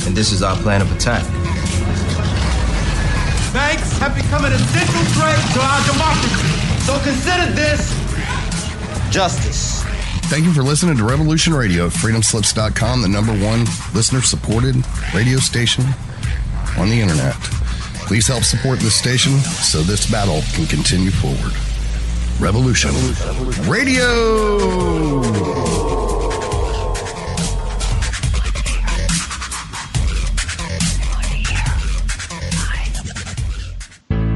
and this is our plan of attack. Banks have become an essential threat to our democracy. So consider this justice. Thank you for listening to Revolution Radio at freedomslips.com, the #1 listener-supported radio station on the internet. Please help support this station so this battle can continue forward. Revolution Radio!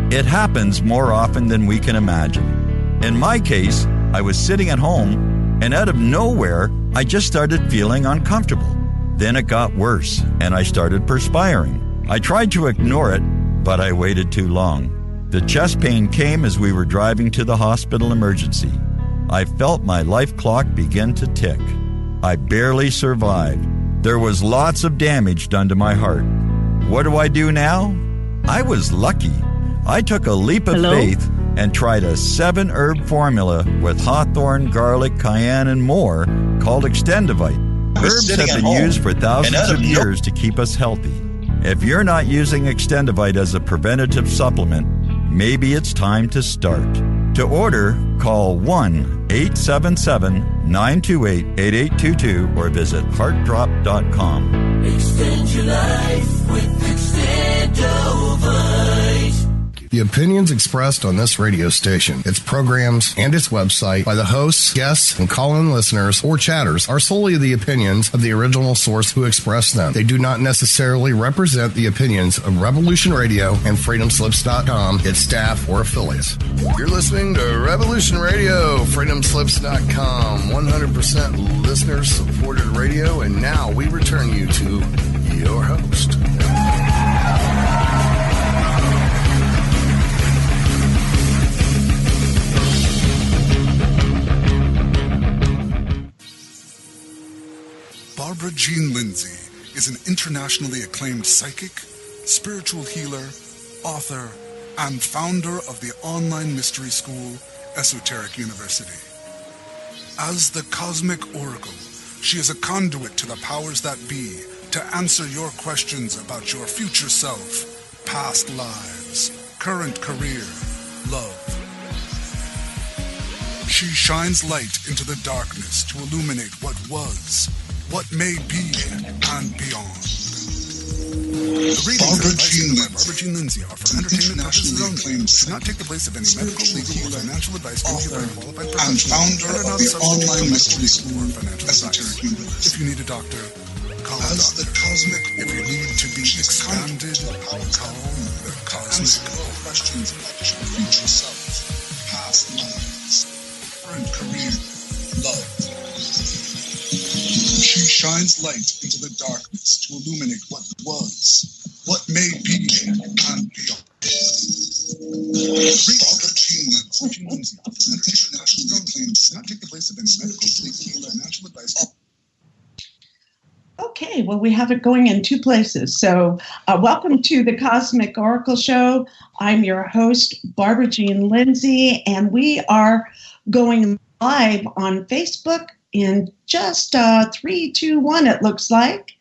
It happens more often than we can imagine. In my case, I was sitting at home, and out of nowhere, I just started feeling uncomfortable. Then it got worse, and I started perspiring. I tried to ignore it, but I waited too long. The chest pain came as we were driving to the hospital emergency. I felt my life clock begin to tick. I barely survived. There was lots of damage done to my heart. What do I do now? I was lucky. I took a leap of faith and tried a 7-herb formula with hawthorn, garlic, cayenne, and more called Extendivite. Herbs have been used for thousands of years to keep us healthy. If you're not using Extendivite as a preventative supplement, maybe it's time to start. To order, call 1-877-928-8822 or visit heartdrop.com. Extend your life with Extendivite. The opinions expressed on this radio station, its programs, and its website by the hosts, guests, and call-in listeners or chatters are solely the opinions of the original source who expressed them. They do not necessarily represent the opinions of Revolution Radio and freedomslips.com, its staff, or affiliates. You're listening to Revolution Radio, freedomslips.com, 100% listener-supported radio, and now we return you to your host. Barbara Jean Lindsay is an internationally acclaimed psychic, spiritual healer, author, and founder of the online mystery school, Esoteric University. As the Cosmic Oracle, she is a conduit to the powers that be to answer your questions about your future self, past lives, current career, love. She shines light into the darkness to illuminate what was, what may be, and beyond. The readings and Barbara Jean Lindsay are for entertainment purposes only. Do not take the place of any medical, legal, or financial advice given by a qualified professional, and are not substitute for medical, legal, or financial advice. If you need a doctor, call a doctor. If you need to be expanded, call the Cosmic. Questions about your future self, past lives, current career, love. She shines light into the darkness to illuminate what was, what may be, and beyond. Barbara Jean Lindsay offers internationally acclaimed. Not take the place of any medical, legal, or financial advice. Okay, well, we have it going in two places. So welcome to the Cosmic Oracle Show. I'm your host, Barbara Jean Lindsay, and we are going live on Facebook in just 3, 2, 1, it looks like.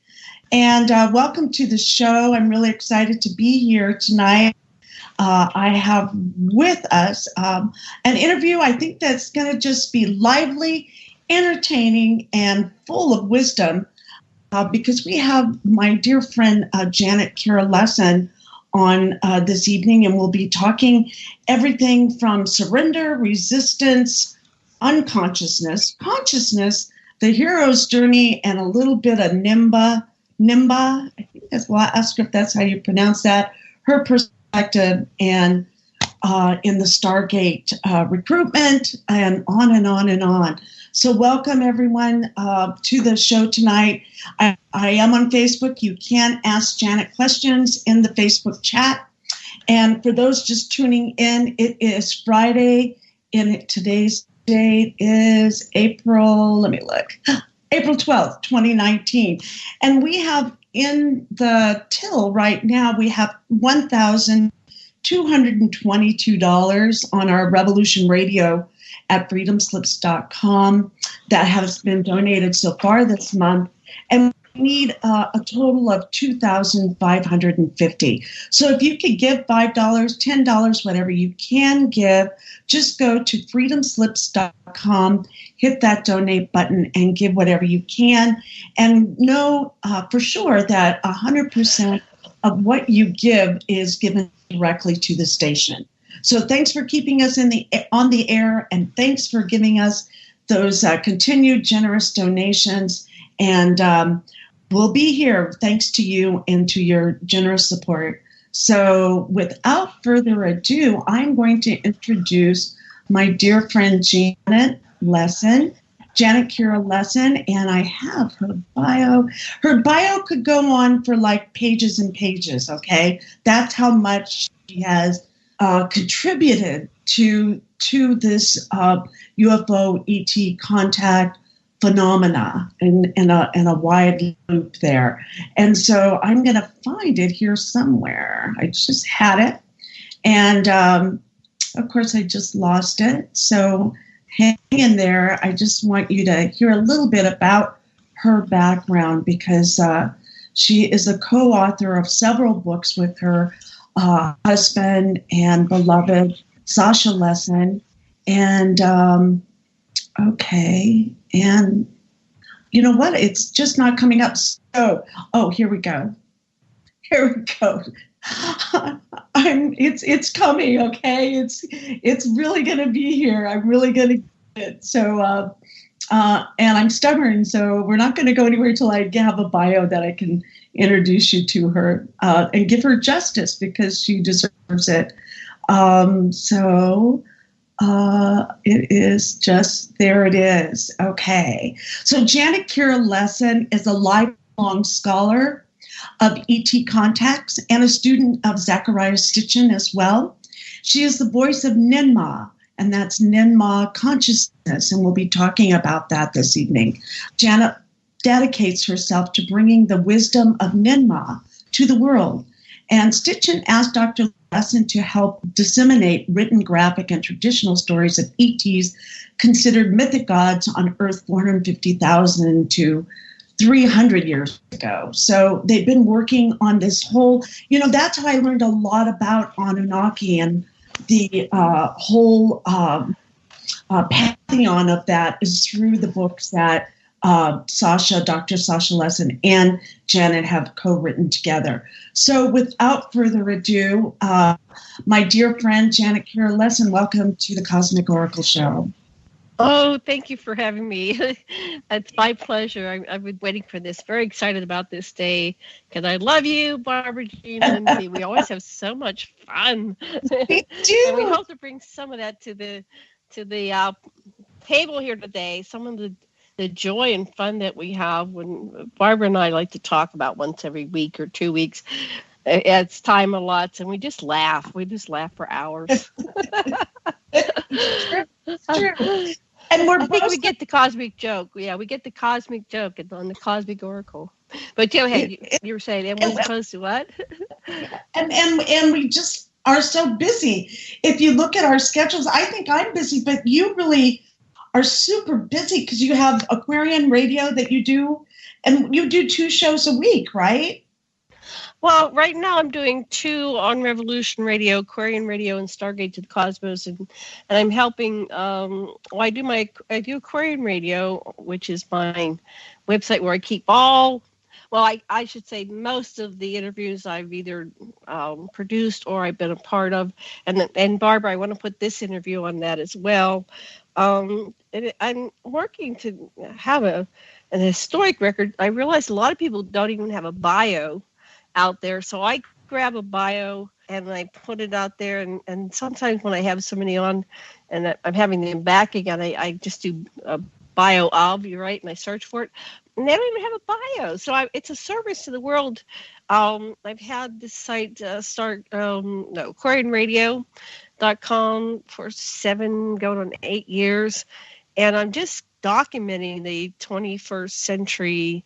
And welcome to the show. I'm really excited to be here tonight. I have with us an interview I think that's going to just be lively, entertaining, and full of wisdom because we have my dear friend Janet Kira Lessin on this evening, and we'll be talking everything from surrender, resistance, unconsciousness, consciousness, the hero's journey, and a little bit of Nimba, I think that's, well, I'll ask her if that's how you pronounce that, her perspective, and in the Stargate recruitment, and on and on and on. So welcome everyone to the show tonight. I am on Facebook. You can ask Janet questions in the Facebook chat. And for those just tuning in, it is Friday, and today's date is April 12th, 2019. And we have in the till right now, we have $1,222 on our Revolution Radio at freedomslips.com that has been donated so far this month. And need a total of $2,550. So if you could give $5, $10, whatever you can give, just go to freedomslips.com, hit that donate button, and give whatever you can. And know for sure that 100% of what you give is given directly to the station. So thanks for keeping us on the air, and thanks for giving us those continued generous donations. And we'll be here thanks to you and to your generous support. So without further ado, I'm going to introduce my dear friend Janet Lessin, Janet Kira Lessin, and I have her bio. Her bio could go on for like pages and pages, okay? That's how much she has contributed to this UFO ET contact phenomena in a wide loop there. And so I'm going to find it here somewhere. I just had it. And of course, I just lost it. So hang in there. I just want you to hear a little bit about her background, because she is a co-author of several books with her husband and beloved Sasha Lessin. And okay, and you know what? It's just not coming up. So, here we go. It's coming. Okay, it's really going to be here. I'm really going to get it. So, and I'm stubborn, so we're not going to go anywhere till I have a bio that I can introduce you to her and give her justice, because she deserves it. It is just, there it is. Okay. So Janet Kira Lessin is a lifelong scholar of ET contacts and a student of Zecharia Sitchin as well. She is the voice of Ninma, and that's Ninma consciousness, and we'll be talking about that this evening. Janet dedicates herself to bringing the wisdom of Ninma to the world. And Sitchin asked Dr. Lessin to help disseminate written, graphic, and traditional stories of ETs considered mythic gods on Earth 450,000 to 300 years ago. So they've been working on this whole, that's how I learned a lot about Anunnaki and the whole pantheon of that is through the books that Dr. Sasha Lessin and Janet have co-written together. So without further ado, my dear friend, Janet Kira Lessin, welcome to the Cosmic Oracle Show. Oh, thank you for having me. It's my pleasure. I've been waiting for this. Very excited about this day because I love you, Barbara Jean Lindsay. We always have so much fun. We do. And we hope to bring some of that to the table here today. Some of the joy and fun that we have when Barbara and I like to talk about once every week or 2 weeks. It's time allots, and we just laugh. We just laugh for hours. It's true. And I think we get the cosmic joke. Yeah, we get the cosmic joke on the Cosmic Oracle. But go ahead. You were saying, and we're supposed to what? And we just are so busy. If you look at our schedules, I think I'm busy, but you really are super busy because you have Aquarian Radio that you do, and you do 2 shows a week, right? Well, right now I'm doing 2 on Revolution Radio, Aquarian Radio, and Stargate to the Cosmos, and I'm helping. I do Aquarian Radio, which is my website where I keep all. Well, I should say most of the interviews I've either produced or I've been a part of, and Barbara, I want to put this interview on that as well. I'm working to have an historic record. I realize a lot of people don't even have a bio out there, so I grab a bio and I put it out there, and sometimes when I have somebody on and I'm having them back again, I just do a bio of you, right, and I search for it, and they don't even have a bio, so it's a service to the world. I've had this site aquarianradio.com for 7 going on 8 years, and I'm just documenting the 21st century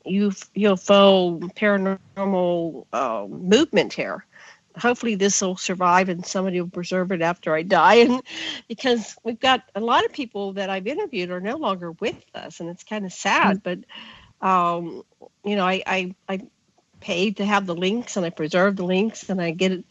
UFO paranormal movement here. Hopefully this will survive and somebody will preserve it after I die. And because we've got a lot of people that I've interviewed are no longer with us, and it's kind of sad. But I paid to have the links, and I preserve the links, and I get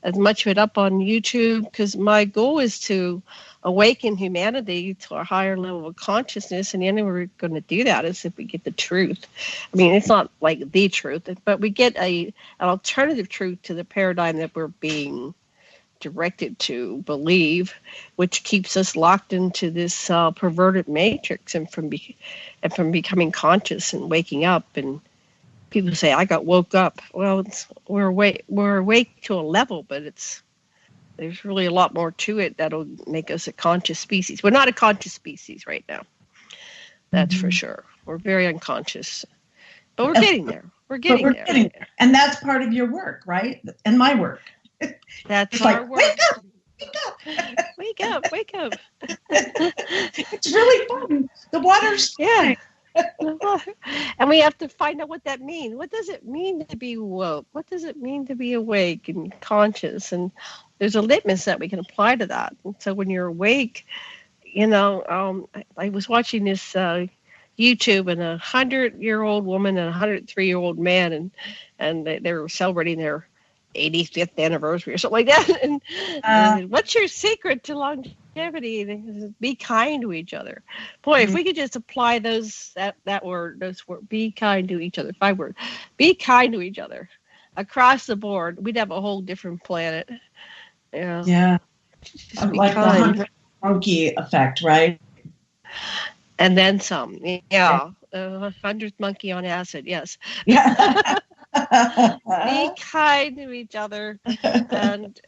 as much of it up on YouTube, because my goal is to awaken humanity to a higher level of consciousness, and the only way we're going to do that is if we get the truth. I mean, it's not like the truth, but we get an alternative truth to the paradigm that we're being directed to believe, which keeps us locked into this perverted matrix, and from becoming conscious and waking up. And people say, I got woke up. Well, we're awake to a level, but there's really a lot more to it that'll make us a conscious species. We're not a conscious species right now. That's for sure. We're very unconscious, but we're getting there. We're getting there. And that's part of your work, right? And my work. That's our work. Wake up. Wake up. It's really fun. The water's fine. And we have to find out what that means. What does it mean to be woke? What does it mean to be awake and conscious? And there's a litmus that we can apply to that. And so when you're awake, I was watching this YouTube, and 100-year-old woman and a 103-year-old man, and they were celebrating their 85th anniversary or something like that. And what's your secret to longevity? And they said, be kind to each other. Boy, if we could just apply those words, be kind to each other, 5 words, be kind to each other across the board, we'd have a whole different planet. Yeah. Like the 100 monkey effect, right? And then some. Yeah. 100th monkey on acid. Yes. Yeah. Be kind to each other, and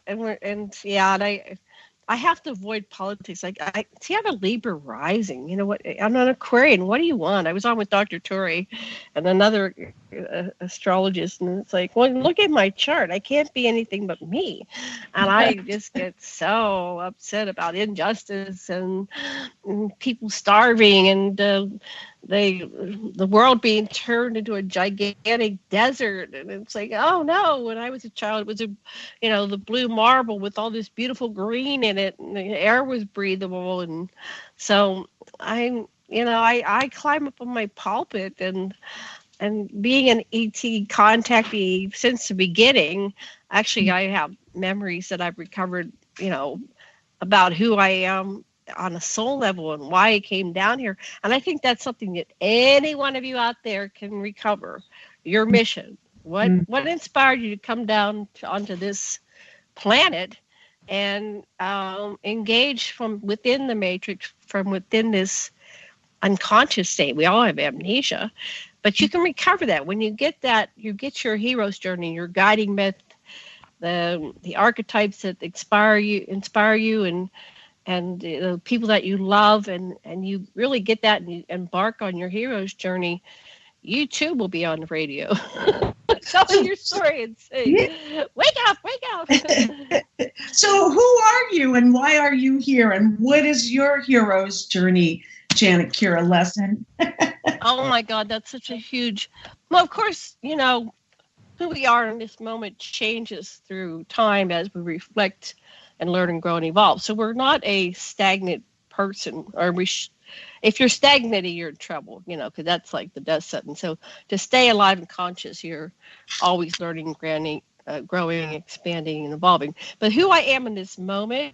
I have to avoid politics. Like I have a Libra rising. You know what? I'm an Aquarian. What do you want? I was on with Dr. Torrey and another astrologist, and it's like, well, look at my chart. I can't be anything but me, and I just get so upset about injustice and people starving and the world being turned into a gigantic desert. And it's like, oh no, when I was a child, it was the blue marble with all this beautiful green in it, and the air was breathable. And so I climb up on my pulpit, and being an ET contactee since the beginning, actually I have memories that I've recovered, about who I am on a soul level and why I came down here. And I think that's something that any one of you out there can recover. Your mission. What inspired you to come down onto this planet and engage from within the matrix, from within this unconscious state? We all have amnesia, but you can recover that. When you get that, you get your hero's journey, your guiding myth, the archetypes that inspire you, and the people that you love, and you really get that, and you embark on your hero's journey, you too will be on the radio. Tell your story and say, wake up. So who are you, and why are you here, and what is your hero's journey, Janet Kira Lessin? Oh my God, that's such a huge, well, of course, who we are in this moment changes through time as we reflect and learn and grow and evolve. So we're not a stagnant person, or if you're stagnating, you're in trouble, because that's like the death sentence. So to stay alive and conscious, you're always learning, growing, expanding, and evolving. But who I am in this moment,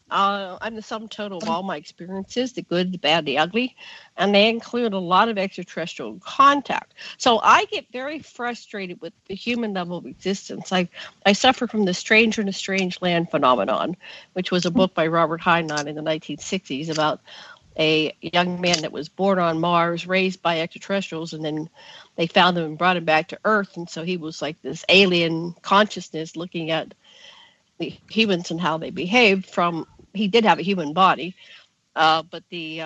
I'm the sum total of all my experiences, the good, the bad, the ugly, and they include a lot of extraterrestrial contact. So I get very frustrated with the human level of existence. I suffer from the stranger in a strange land phenomenon, which was a book by Robert Heinlein in the 1960s about a young man that was born on Mars, raised by extraterrestrials, and then they found him and brought him back to Earth. And so he was like this alien consciousness looking at the humans and how they behaved. He did have a human body, but the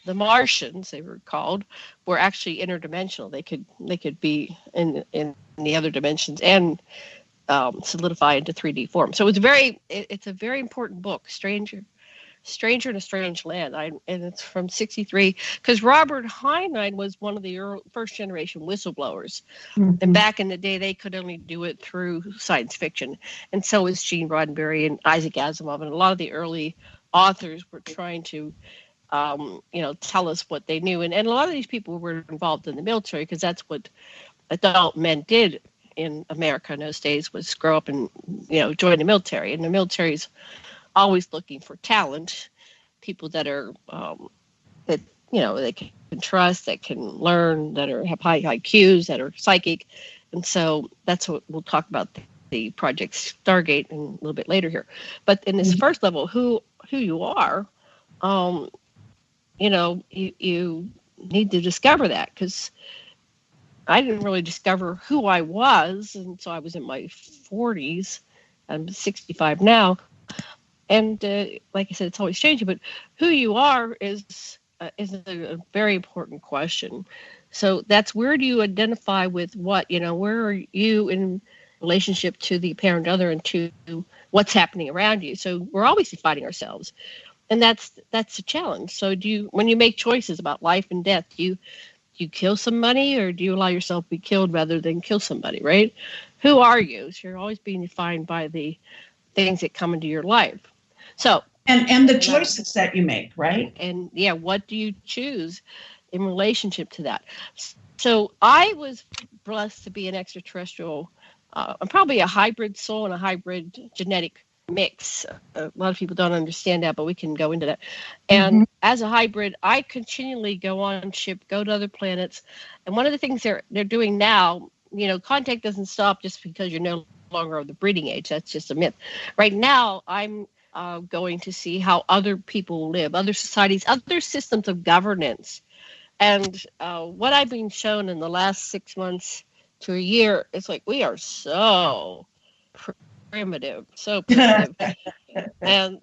Martians, they were called, were actually interdimensional. They could be in the other dimensions and solidify into 3D form. So it's a very important book, Stranger in a Strange Land, and it's from 1963, because Robert Heinlein was one of the first generation whistleblowers. Mm-hmm. And back in the day, they could only do it through science fiction. And so is Gene Roddenberry and Isaac Asimov, and a lot of the early authors were trying to tell us what they knew. And a lot of these people were involved in the military, because that's what adult men did in America in those days, was grow up and, join the military. And the military is always looking for talent, people that are, that they can trust, that can learn, that have high IQs, that are psychic. And so that's what we'll talk about the Project Stargate in a little bit later here. But in this first level, who you are, you need to discover that, because I didn't really discover who I was until I was in my 40s. I'm 65 now. And like I said, it's always changing. But who you are is a very important question. So that's, where do you identify with what? Where are you in relationship to the apparent other and to what's happening around you? So we're always defining ourselves. And that's a challenge. So when you make choices about life and death, do you kill somebody, or do you allow yourself to be killed rather than kill somebody, right? Who are you? So you're always being defined by the things that come into your life. So and the choices that you make, right? And what do you choose in relationship to that? So I was blessed to be an extraterrestrial. I'm probably a hybrid soul and a hybrid genetic mix. A lot of people don't understand that, but we can go into that. And as a hybrid, I continually go on ship, go to other planets. And one of the things they're doing now, contact doesn't stop just because you're no longer of the breeding age. That's just a myth. Right now, I'm going to see how other people live, other societies, other systems of governance. And what I've been shown in the last 6 months to a year, it's like, we are so primitive. And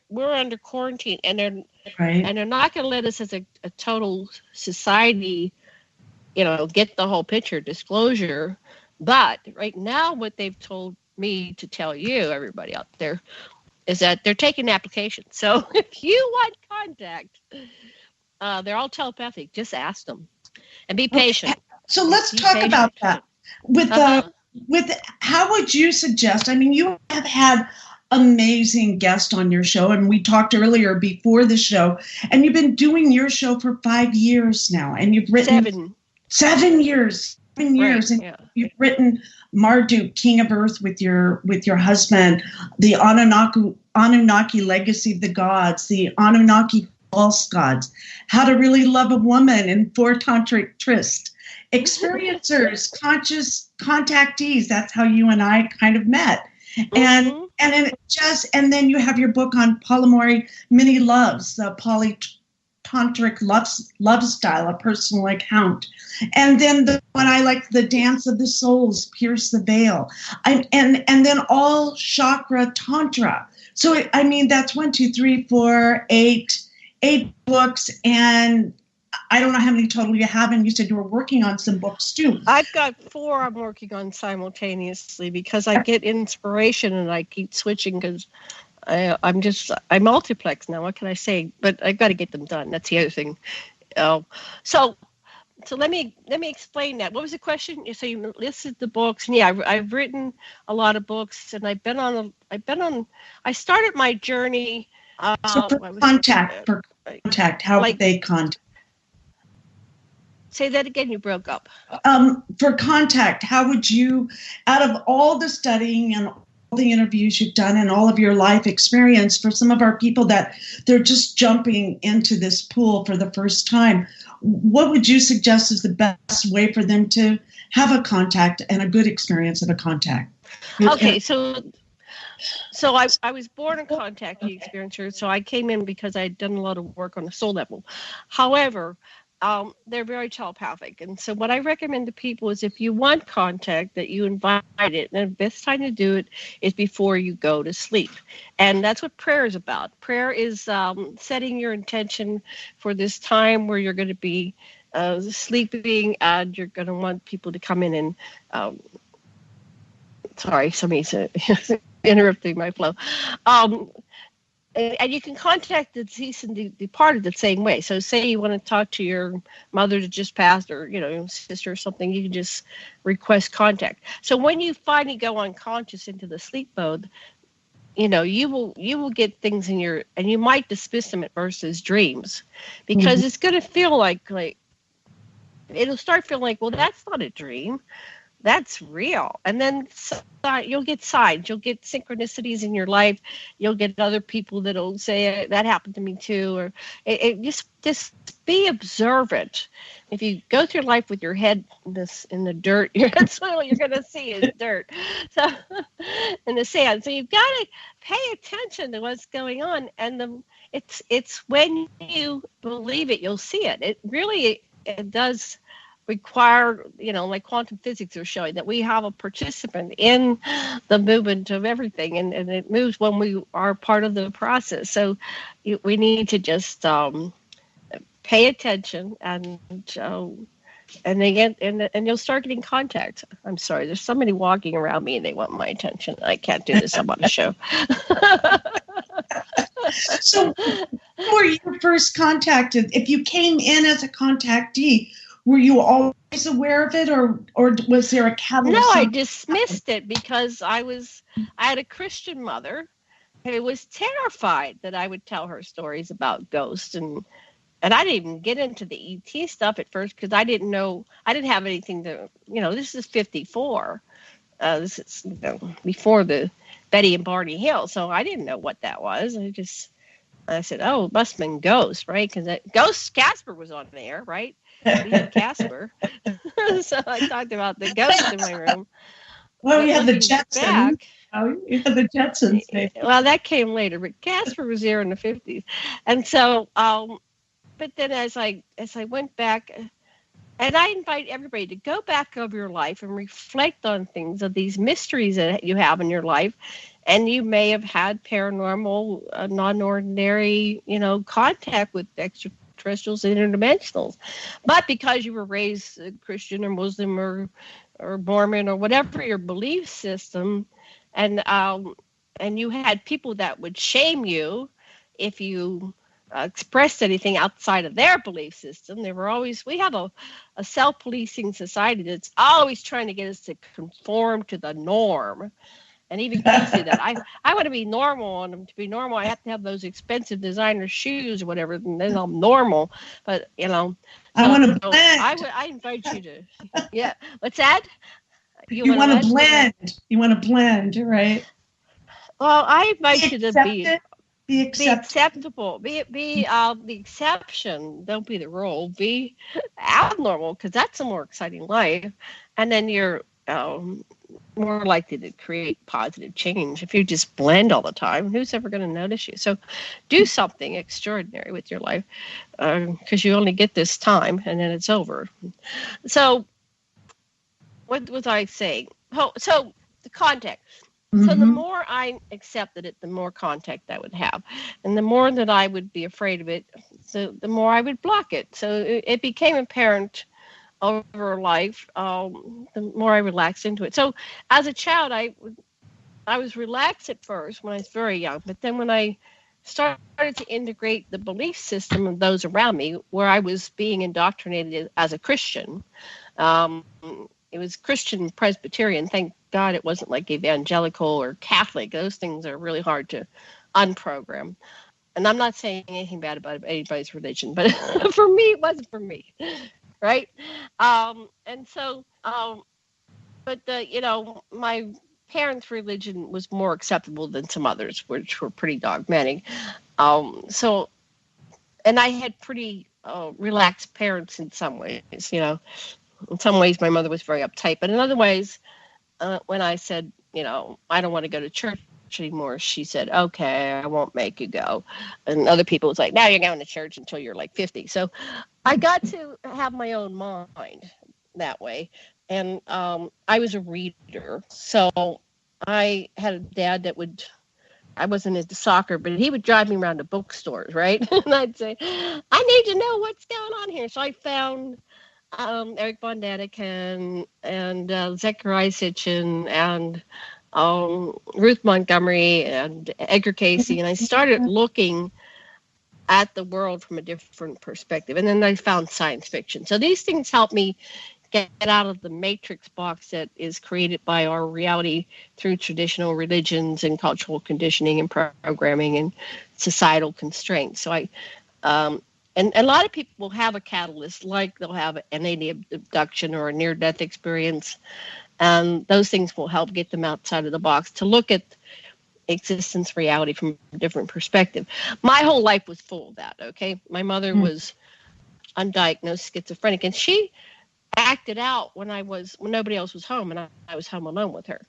we're under quarantine, and they're not going to let us as a total society, get the whole picture, disclosure. But right now, what they've told me to tell you, everybody out there, is that they're taking applications. So if you want contact, they're all telepathic. Just ask them and be patient. So let's talk about that. With how would you suggest? I mean, you have had amazing guests on your show, and we talked earlier before the show, and you've been doing your show for 5 years now, and you've written 7 years. 7 years, right, and you've written Marduk, King of Earth, with your husband, the Anunnaki Legacy of the Gods, the Anunnaki False Gods, How to Really Love a Woman, and 4 Tantric Tryst. Experiencers, conscious contactees. That's how you and I kind of met. And then you have your book on polyamory, many loves, the polytantric love style, a personal account. And then what I like, the dance of the souls, pierce the veil, and then all chakra tantra. So that's 1, 2, 3, 4, 8 books, and I don't know how many total you have, and you said you were working on some books too. I've got 4 I'm working on simultaneously, because I get inspiration and I keep switching, because I'm multiplex now. What can I say? But I've got to get them done. That's the other thing. So let me explain that. What was the question? So you listed the books, and I've written a lot of books, and I started my journey. So for contact, how would they contact? Say that again, you broke up. For contact, how would you, out of all the studying and all the interviews you've done and all of your life experience, for some of our people that they're just jumping into this pool for the first time, what would you suggest is the best way for them to have a contact and a good experience of a contact? Okay, so I was born a contactee experiencer, so I came in because I'd done a lot of work on the soul level. However, they're very telepathic. And so what I recommend to people is, if you want contact, that you invite it. And the best time to do it is before you go to sleep. And that's what prayer is about. Prayer is setting your intention for this time where you're going to be sleeping, and you're going to want people to come in and sorry, somebody's interrupting my flow. And you can contact the deceased and departed the same way. So say you want to talk to your mother that just passed, or sister or something, you can just request contact. So when you finally go unconscious into the sleep mode, you will get things in your, and you might dismiss them at first as dreams, because it's going to feel like it'll start feeling like, well, that's not a dream, that's real. And then you'll get signs, you'll get synchronicities in your life, you'll get other people that'll say that happened to me too, or it just be observant. If you go through life with your head in the dirt, that's all you're going to see is dirt. So in the sand. So you've got to pay attention to what's going on, and it's when you believe it, you'll see it. It really does require, like quantum physics are showing, that we have a participant in the movement of everything, and it moves when we are part of the process. So we need to just pay attention, and you'll start getting contact. I'm sorry, there's somebody walking around me and they want my attention. I can't do this. I'm on a show. So, when were you first contacted? If you came in as a contactee, were you always aware of it, or was there a catalyst? No, I dismissed it because I had a Christian mother who was terrified that I would tell her stories about ghosts, and I didn't even get into the ET stuff at first because I didn't know. I didn't have anything to, this is 54. This is before the Betty and Barney Hill, so I didn't know what that was. I said, oh, it must have been ghosts, right? Because Ghost Casper was on there, right? We had Casper. So I talked about the ghosts in my room. Well, you had the Jetsons. You had the Jetsons. Well, that came later, but Casper was there in the 50s. And so, but then as I went back, and I invite everybody to go back over your life and reflect on things, of these mysteries that you have in your life. And you may have had paranormal, non-ordinary, contact with extraterrestrials and interdimensionals. But because you were raised Christian or Muslim or Mormon or whatever your belief system, and you had people that would shame you if you expressed anything outside of their belief system. We have a self-policing society that's always trying to get us to conform to the norm. And even kids say that. I want to be normal, and to be normal, I have to have those expensive designer shoes or whatever, and then I'm normal. But, I want to blend. I invite you to, yeah. What's that? You want to blend. You want to blend, right? Well, I invite you to be acceptable. Be the exception. Don't be the rule. Be abnormal, because that's a more exciting life. And then you're more likely to create positive change. If you just blend all the time, who's ever going to notice you? So do something extraordinary with your life, because you only get this time and then it's over. So what was I saying? So the contact. Mm-hmm. So the more I accepted it, the more contact I would have. And the more that I would be afraid of it, so the more I would block it. So it became apparent over life, the more I relaxed into it. So as a child, I was relaxed at first when I was very young, but then when I started to integrate the belief system of those around me, where I was being indoctrinated as a Christian, it was Christian Presbyterian. Thank God it wasn't like evangelical or Catholic. Those things are really hard to unprogram. And I'm not saying anything bad about anybody's religion, but for me, it wasn't for me. Right. And so, but my parents' religion was more acceptable than some others, which were pretty dogmatic. So, and I had pretty relaxed parents in some ways, in some ways my mother was very uptight, but in other ways, when I said, I don't want to go to church anymore, she said, okay, I won't make you go. And other people was like, now you're going to church until you're like 50. So I got to have my own mind that way. And I was a reader. So I had a dad that I wasn't into soccer, but he would drive me around to bookstores, right? And I'd say, I need to know what's going on here. So I found Eric von Daniken and Zechariah Sitchin and Ruth Montgomery and Edgar Cayce, and I started looking at the world from a different perspective. And then I found science fiction. So these things helped me get out of the matrix box that is created by our reality through traditional religions and cultural conditioning and programming and societal constraints. So and a lot of people will have a catalyst, like they'll have an alien abduction or a near-death experience, and those things will help get them outside of the box to look at existence, reality from a different perspective. My whole life was full of that, okay? My mother was undiagnosed schizophrenic, and she acted out when nobody else was home, and I was home alone with her,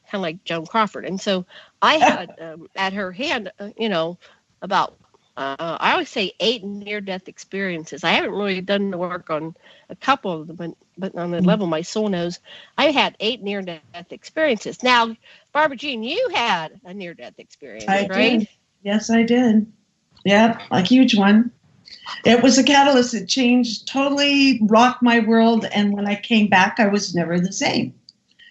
kind of like Joan Crawford. And so I had at her hand, about I always say 8 near-death experiences. I haven't really done the work on a couple of them, but on the level my soul knows, I had 8 near-death experiences. Now, Barbara Jean, you had a near-death experience, right? Did. Yes, I did. Yeah, a huge one. It was a catalyst that changed, totally rocked my world, and when I came back, I was never the same.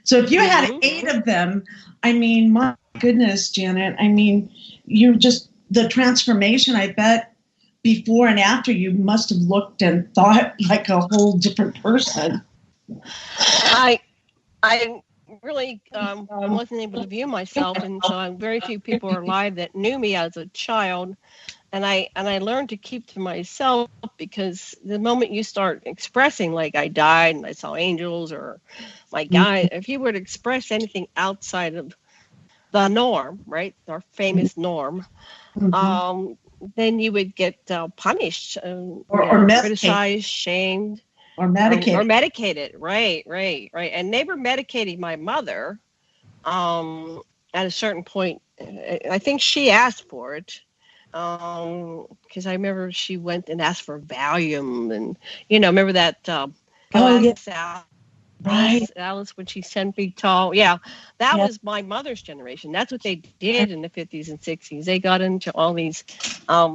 So if you had 8 of them, I mean, my goodness, Janet, I mean, you just... the transformation, I bet, before and after, you must have looked and thought like a whole different person. I really wasn't able to view myself, and so very few people are alive that knew me as a child. And I learned to keep to myself, because the moment you start expressing, like I died and I saw angels, or my guy, if you would express anything outside of the norm, right, our famous norm, then you would get punished, or criticized, shamed, or medicated. Or medicated, right. And they were medicating my mother at a certain point. I think she asked for it, because I remember she went and asked for Valium, and remember that Alice when she's 10 feet tall. Yeah, that was my mother's generation. That's what they did in the 50s and 60s. They got into all these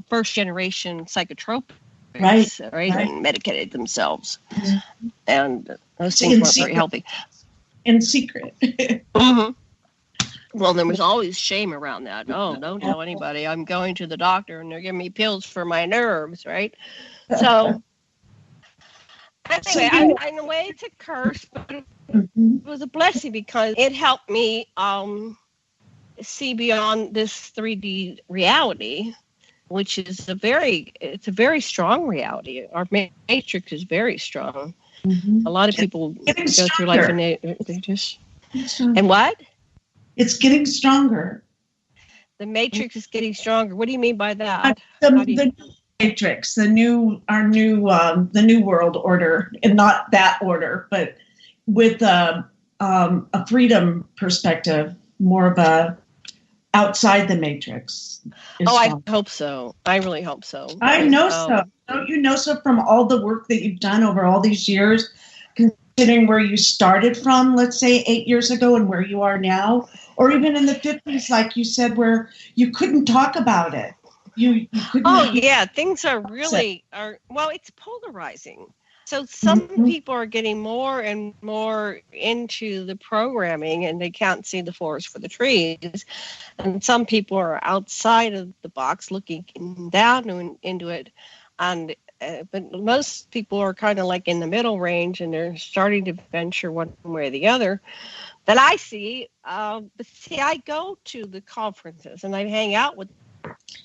first generation psychotropics, right? And medicated themselves. And those things weren't very healthy. In secret. Well, there was always shame around that. Oh, don't tell anybody. I'm going to the doctor and they're giving me pills for my nerves, right? So... anyway, in a way, it's a curse, but it was a blessing, because it helped me see beyond this 3D reality, which is a very strong reality. Our matrix is very strong. A lot of people go through life and they just... And what? It's getting stronger. The matrix is getting stronger. What do you mean by that? The Matrix, the new world order, and not that order, but with a freedom perspective, more of a outside the matrix. I hope so. I really hope so. I know so. Don't you know so from all the work that you've done over all these years, considering where you started from, let's say 8 years ago, and where you are now, or even in the 50s, like you said, where you couldn't talk about it. You couldn't. Things are really it's polarizing. So some people are getting more and more into the programming, and they can't see the forest for the trees. And some people are outside of the box, looking down into it. And but most people are kind of like in the middle range, and they're starting to venture one way or the other. That I see. But see, I go to the conferences and I hang out with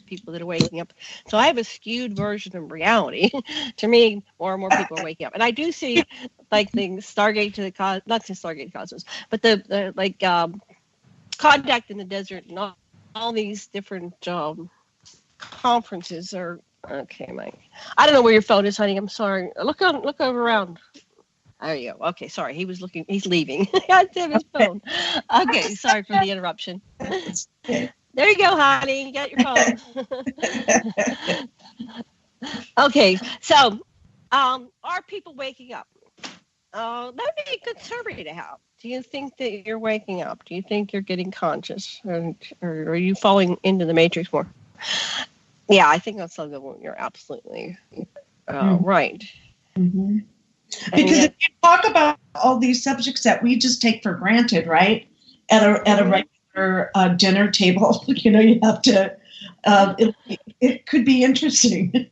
people that are waking up. So I have a skewed version of reality. To me, more and more people are waking up. And I do see like things, Stargate to the Cosmos, not just Stargate to the Cosmos, but the like Contact in the Desert, and all these different conferences are, okay, Mike. I don't know where your phone is, honey. I'm sorry. Look over around. There you go. Okay, sorry. He's leaving. I have his phone. Okay, sorry for the interruption. There you go, honey. You got your phone. Okay, so are people waking up? That would be a good survey to have. Do you think that you're waking up? Do you think you're getting conscious? Or are you falling into the matrix more? Yeah, I think that's something you're absolutely right. Mm-hmm. Because if you talk about all these subjects that we just take for granted, right? At a regular dinner table, you have to. It could be interesting.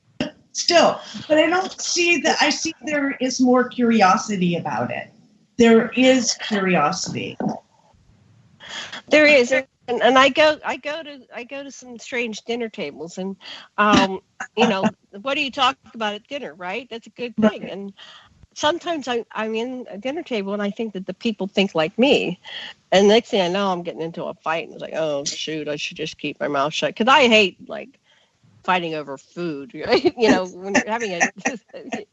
still. But I don't see that. I see there is more curiosity about it. There is curiosity. There is, and I go to some strange dinner tables, and what do you talk about at dinner, right? That's a good thing. Right. And sometimes I'm in a dinner table and I think that the people think like me, and next thing I know, I'm getting into a fight, and it's like, oh shoot, I should just keep my mouth shut, because I hate like fighting over food, right? When you're having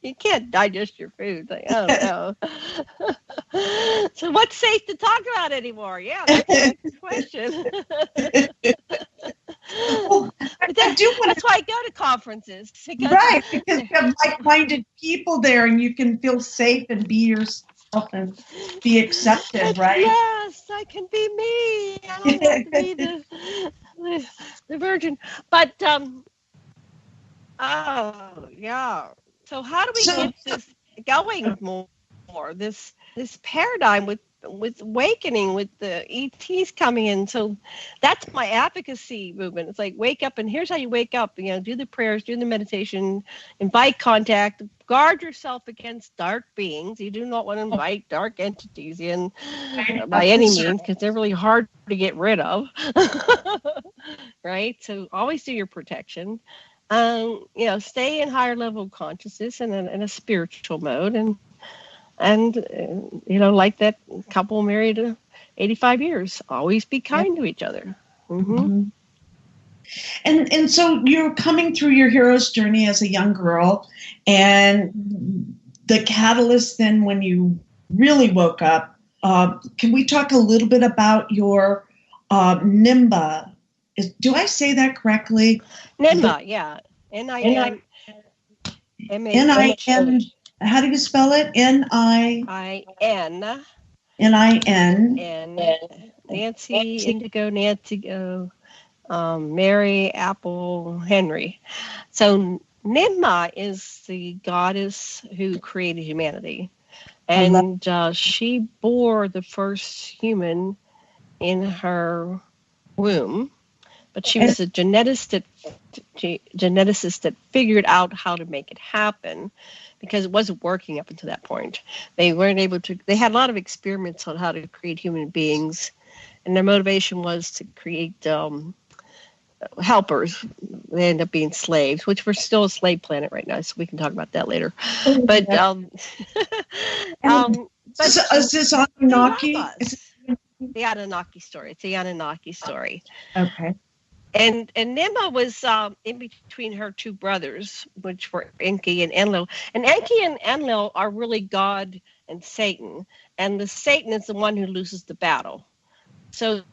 you can't digest your food. Like, oh no. So what's safe to talk about anymore? Yeah, that's a good question. That's why I go to conferences. Right, because you have like-minded people there, and you can feel safe and be yourself and be accepted, right? Yes, I can be me. I don't have to be the virgin. But oh yeah. So how do we get this going more? This paradigm with awakening, with the ETs coming in. So that's my advocacy movement. It's like, wake up, and here's how you wake up. Do the prayers, do the meditation, invite contact, guard yourself against dark beings. You do not want to invite dark entities in by any means, because they're really hard to get rid of. Right? So always do your protection. Stay in higher level consciousness and in a spiritual mode, and like that couple married 85 years, always be kind to each other. Mm-hmm. And so you're coming through your hero's journey as a young girl, and the catalyst then when you really woke up, can we talk a little bit about your NIMBA? Do I say that correctly? NIMBA, yeah. N-I-M. N-I-M. How do you spell it? N-I-N. N-I-N. And Nancy, Indigo, Nancy, Mary, Apple, Henry. So Ninmah is the goddess who created humanity. And she bore the first human in her womb. But she was a geneticist that figured out how to make it happen, because it wasn't working up until that point. They weren't able to. They had a lot of experiments on how to create human beings, and their motivation was to create helpers. They end up being slaves, which we're still a slave planet right now, so we can talk about that later. But is this Anunnaki? The Anunnaki story. It's the Anunnaki story. Okay. And Ninmah was in between her two brothers, which were Enki and Enlil. And Enki and Enlil are really God and Satan. And the Satan is the one who loses the battle. So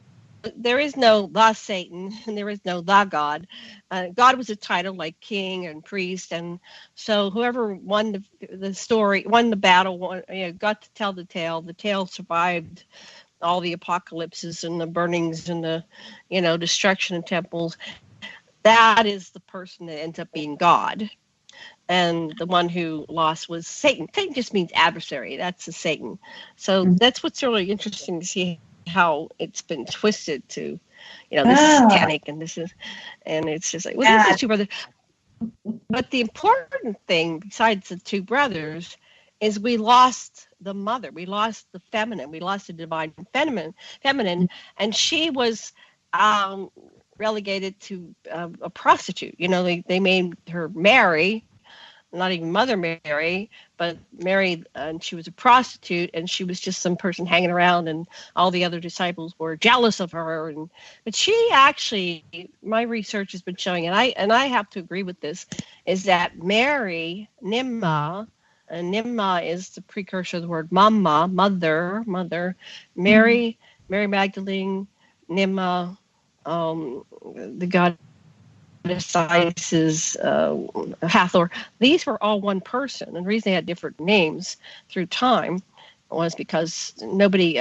there is no the Satan, and there is no the God. God was a title like king and priest. And so whoever won the battle, got to tell the tale. The tale survived all the apocalypses and the burnings and the, destruction of temples. That is the person that ends up being God. And the one who lost was Satan. Satan just means adversary. That's the Satan. So that's what's really interesting to see how it's been twisted to, this is satanic and this is, and it's just like, well, these are two brothers. But the important thing, besides the two brothers, is we lost the mother, we lost the feminine, we lost the divine feminine, and she was relegated to a prostitute. They made her Mary, not even Mother Mary, but Mary, and she was a prostitute, and she was just some person hanging around, and all the other disciples were jealous of her. But she actually, my research has been showing, and I have to agree with this, is that Mary, Ninmah, and Ninmah is the precursor of the word mama, mother. Mary Magdalene, Ninmah, the goddess Isis, Hathor. These were all one person. And the reason they had different names through time was because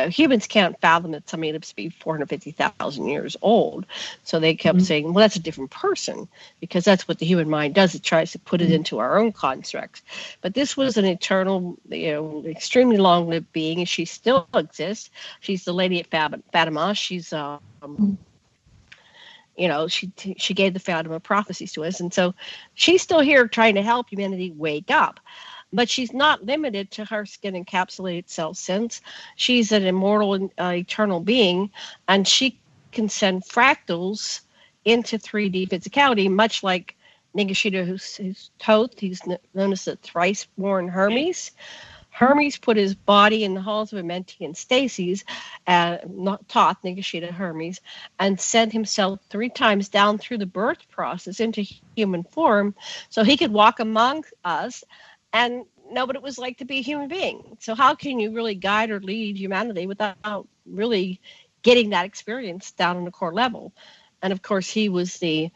humans can't fathom that somebody lives to be 450,000 years old. So they kept saying, well, that's a different person, because that's what the human mind does. It tries to put it into our own constructs. But this was an eternal, extremely long-lived being, and she still exists. She's the lady at Fatima. She's, she gave the Fatima prophecies to us. And so she's still here trying to help humanity wake up. But she's not limited to her skin encapsulated self sense. She's an immortal and eternal being, and she can send fractals into 3D physicality, much like Nigashita Thoth, who's known as the thrice-born Hermes. Hermes put his body in the halls of Amenti and Stasis, not Thoth, Nigashita Hermes, and sent himself 3 times down through the birth process into human form so he could walk among us and know what it was like to be a human being. So how can you really guide or lead humanity without really getting that experience down on the core level? And of course, he was the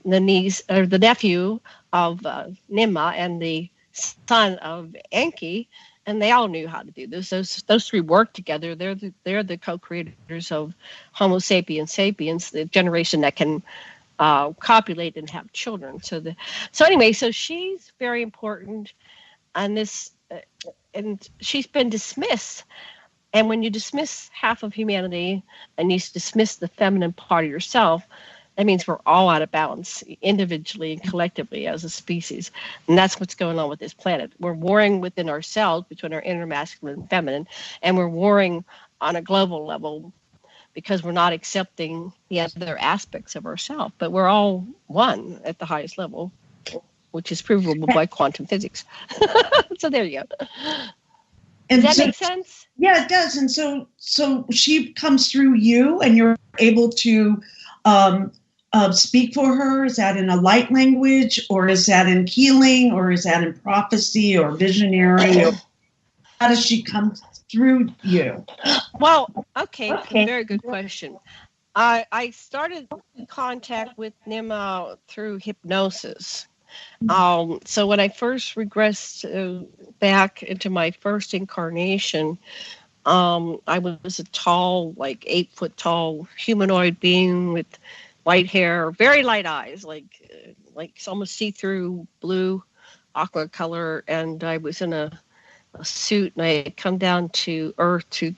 niece or the nephew of Nimma and the son of Enki, and they all knew how to do this. Those 3 worked together. They're the co-creators of Homo sapiens sapiens, the generation that can copulate and have children. So she's very important, and and she's been dismissed. And when you dismiss half of humanity and you dismiss the feminine part of yourself, that means we're all out of balance, individually and collectively as a species. And that's what's going on with this planet. We're warring within ourselves between our inner masculine and feminine, and we're warring on a global level because we're not accepting the other aspects of ourselves. But we're all one at the highest level, which is provable by quantum physics. So there you go. Does that make sense? Yeah, it does. And so she comes through you, and you're able to speak for her. Is that in a light language, or is that in healing, or is that in prophecy or visionary? How does she come through you? Well, okay. Very good question. I started contact with Nimma through hypnosis. So when I first regressed back into my first incarnation, I was a tall, like 8-foot tall humanoid being with light hair, very light eyes, like almost see-through blue, aqua color, and I was in a suit, and I had come down to Earth to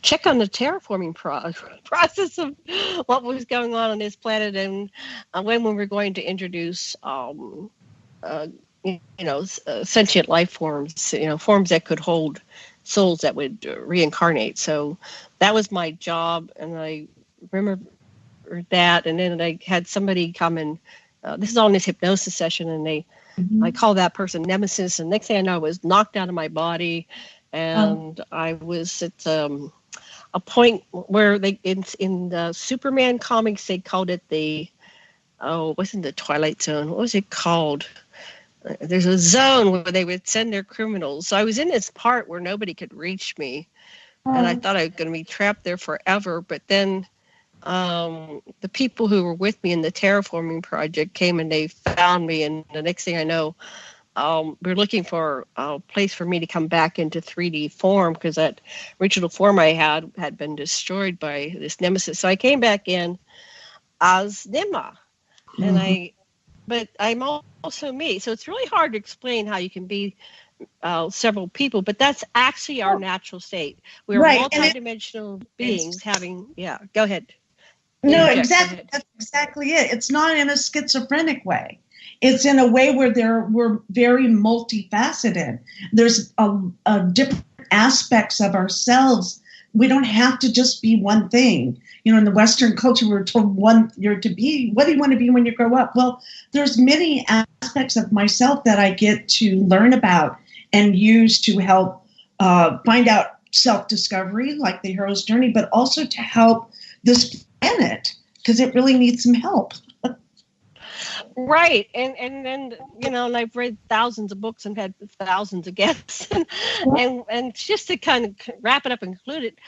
check on the terraforming process of what was going on this planet, and when we were going to introduce sentient life forms, forms that could hold souls that would reincarnate. So that was my job, and I remember that. And then I had somebody come and this is all in this hypnosis session, and I call that person Nemesis, and next thing I know I was knocked out of my body, and I was at a point where they in the Superman comics they called it it wasn't the Twilight Zone, what was it called? There's a zone where they would send their criminals. So I was in this part where nobody could reach me, and I thought I was going to be trapped there forever. But then the people who were with me in the terraforming project came and they found me, and the next thing I know, we're looking for a place for me to come back into 3D form, because that original form I had been destroyed by this Nemesis. So I came back in as Nimma, and but I'm also me. So it's really hard to explain how you can be several people, but that's actually our natural state. We're multidimensional beings having, go ahead. No, exactly. That's exactly it. It's not in a schizophrenic way. It's in a way where we're very multifaceted. There's a different aspects of ourselves. We don't have to just be one thing. In the Western culture, we're told you're to be. What do you want to be when you grow up? Well, there's many aspects of myself that I get to learn about and use to help find out self-discovery, like the hero's journey, but also to help this planet, because it really needs some help. Right. And then, and I've read thousands of books and had thousands of guests. and just to kind of wrap it up and conclude it,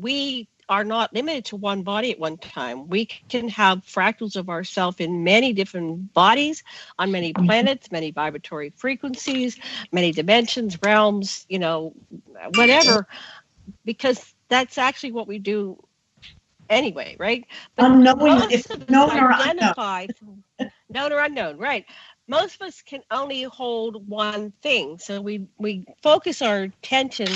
we are not limited to one body at one time. We can have fractals of ourselves in many different bodies, on many planets, many vibratory frequencies, many dimensions, realms, whatever, because that's actually what we do anyway, right? But unknown, if known or identified, known or unknown, right? Most of us can only hold one thing. So we focus our attention,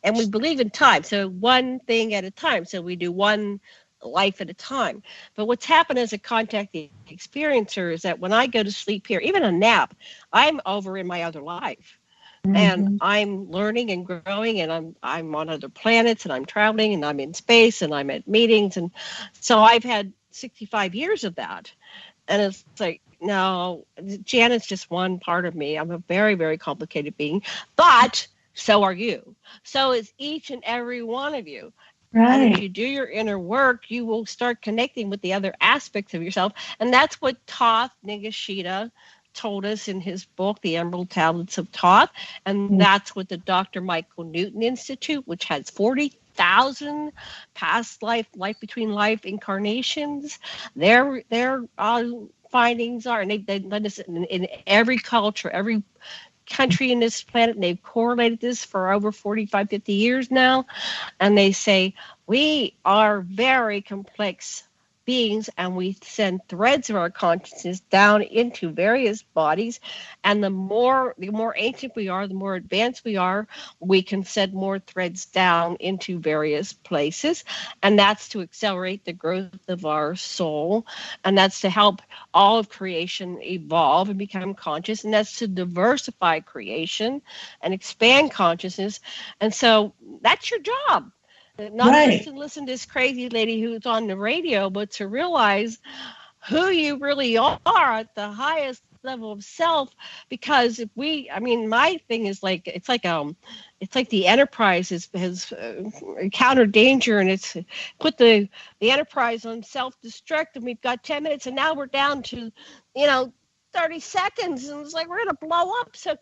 and we believe in time. So one thing at a time. So we do one life at a time. But what's happened as a contactee experiencer is that when I go to sleep here, even a nap, I'm over in my other life. And I'm learning and growing, and I'm on other planets, and I'm traveling, and I'm in space, and I'm at meetings. And so I've had 65 years of that. And it's like, no, Janet's just one part of me. I'm a very, very complicated being, but so are you. So is each and every one of you. Right. And if you do your inner work, you will start connecting with the other aspects of yourself. And that's what Thoth Nagashita told us in his book, The Emerald Tablets of Thoth. And that's what the Dr. Michael Newton Institute, which has 40,000 past life between life incarnations, their findings are, and they've done this in every culture, every country in this planet, and they've correlated this for over 45, 50 years now. And they say, we are very complex beings, and we send threads of our consciousness down into various bodies, and the more ancient we are, the more advanced we are, we can send more threads down into various places, and that's to accelerate the growth of our soul, and that's to help all of creation evolve and become conscious, and that's to diversify creation and expand consciousness. And so that's your job. Not just to listen to this crazy lady who's on the radio, but to realize who you really are at the highest level of self. Because if my thing is like, it's like the Enterprise has encountered danger, and it's put the Enterprise on self-destruct, and we've got 10 minutes, and now we're down to 30 seconds, and it's like we're gonna blow up. So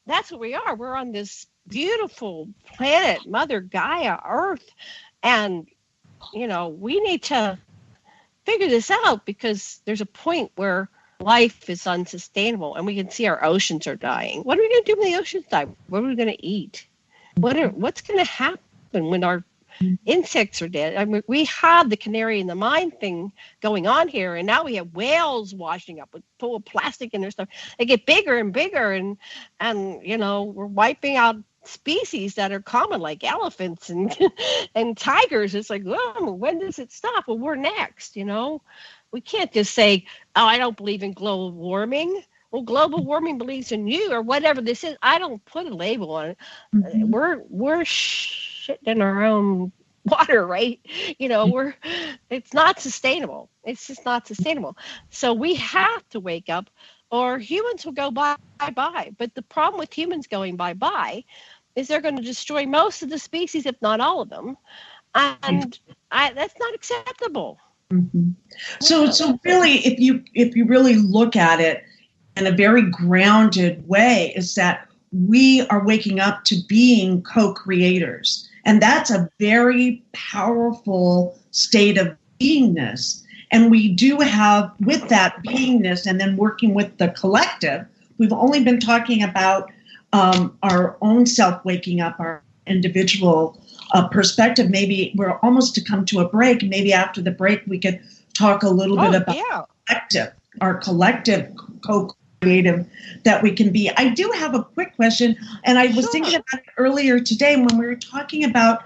that's what we are. We're on this beautiful planet, Mother Gaia, Earth, and we need to figure this out, because there's a point where life is unsustainable, and we can see our oceans are dying. What are we going to do when the oceans die? What are we going to eat? What's going to happen when our insects are dead? I mean, we have the canary in the mine thing going on here, and now we have whales washing up full of plastic in their stuff. They get bigger and bigger, and we're wiping out species that are common, like elephants and and tigers. It's like, oh, when does it stop? Well, we're next. We can't just say, oh, I don't believe in global warming. Well, global warming believes in you, or whatever this is. I don't put a label on it. We're shitting in our own water, right? It's not sustainable. It's just not sustainable. So we have to wake up, or humans will go bye-bye. But the problem with humans going bye-bye is they're going to destroy most of the species, if not all of them. And that's not acceptable. So really, if you really look at it in a very grounded way, is that we are waking up to being co-creators. And that's a very powerful state of beingness. And we do have, with that beingness and then working with the collective, we've only been talking about our own self waking up, our individual perspective. Maybe we're almost to come to a break. Maybe after the break, we could talk a little bit about our collective co-creative that we can be. I do have a quick question, and I was thinking about it earlier today when we were talking about,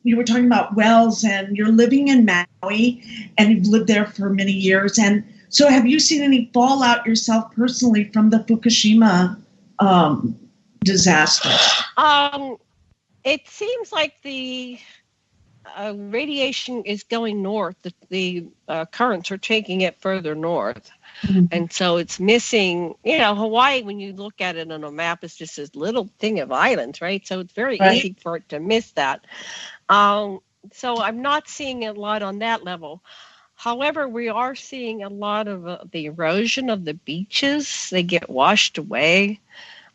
you were talking about wells, and you're living in Maui, and you've lived there for many years. And so have you seen any fallout yourself personally from the Fukushima disaster? It seems like the radiation is going north. The currents are taking it further north. And so it's missing, Hawaii, when you look at it on a map, is just this little thing of islands, right? So it's very easy for it to miss that. So I'm not seeing a lot on that level. However, we are seeing a lot of the erosion of the beaches. They get washed away.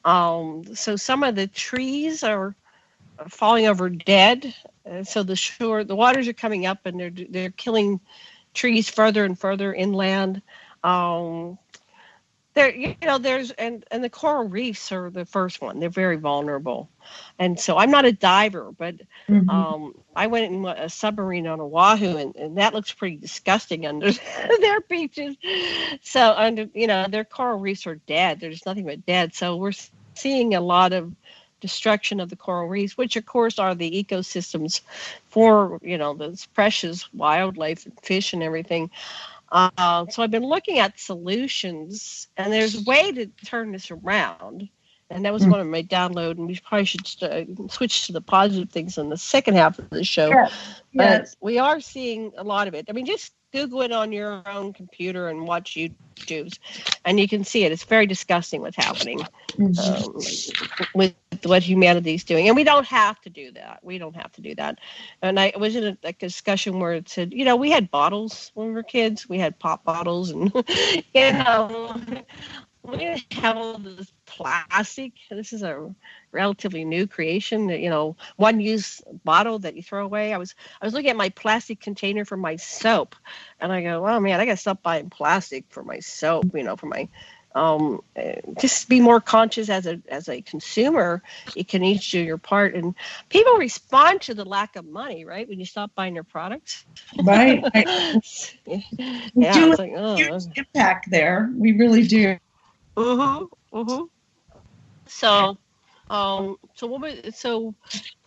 So some of the trees are falling over dead. So the waters are coming up, and they're killing trees further and further inland. There's the coral reefs are the first one. They're very vulnerable. And so I'm not a diver, but I went in a submarine on Oahu, and that looks pretty disgusting under their beaches. So their coral reefs are dead. There's nothing but dead. So we're seeing a lot of destruction of the coral reefs, which of course are the ecosystems for, this precious wildlife and fish and everything. So I've been looking at solutions, and there's a way to turn this around. And that was one of my download, and we probably should switch to the positive things in the second half of the show. Yes. But we are seeing a lot of it. I mean, just Google it on your own computer and watch YouTube's, and you can see it. It's very disgusting what's happening with what humanity's doing. And we don't have to do that. And I was in a discussion where it said, we had bottles when we were kids. We had pop bottles, and, we didn't have all this plastic. This is a relatively new creation. One-use bottle that you throw away. I was looking at my plastic container for my soap, and I go, oh man, I gotta stop buying plastic for my soap. For my just be more conscious as a consumer. You can each do your part, and people respond to the lack of money, right? When you stop buying their products, right? We do it's like, huge impact there. We really do. So, so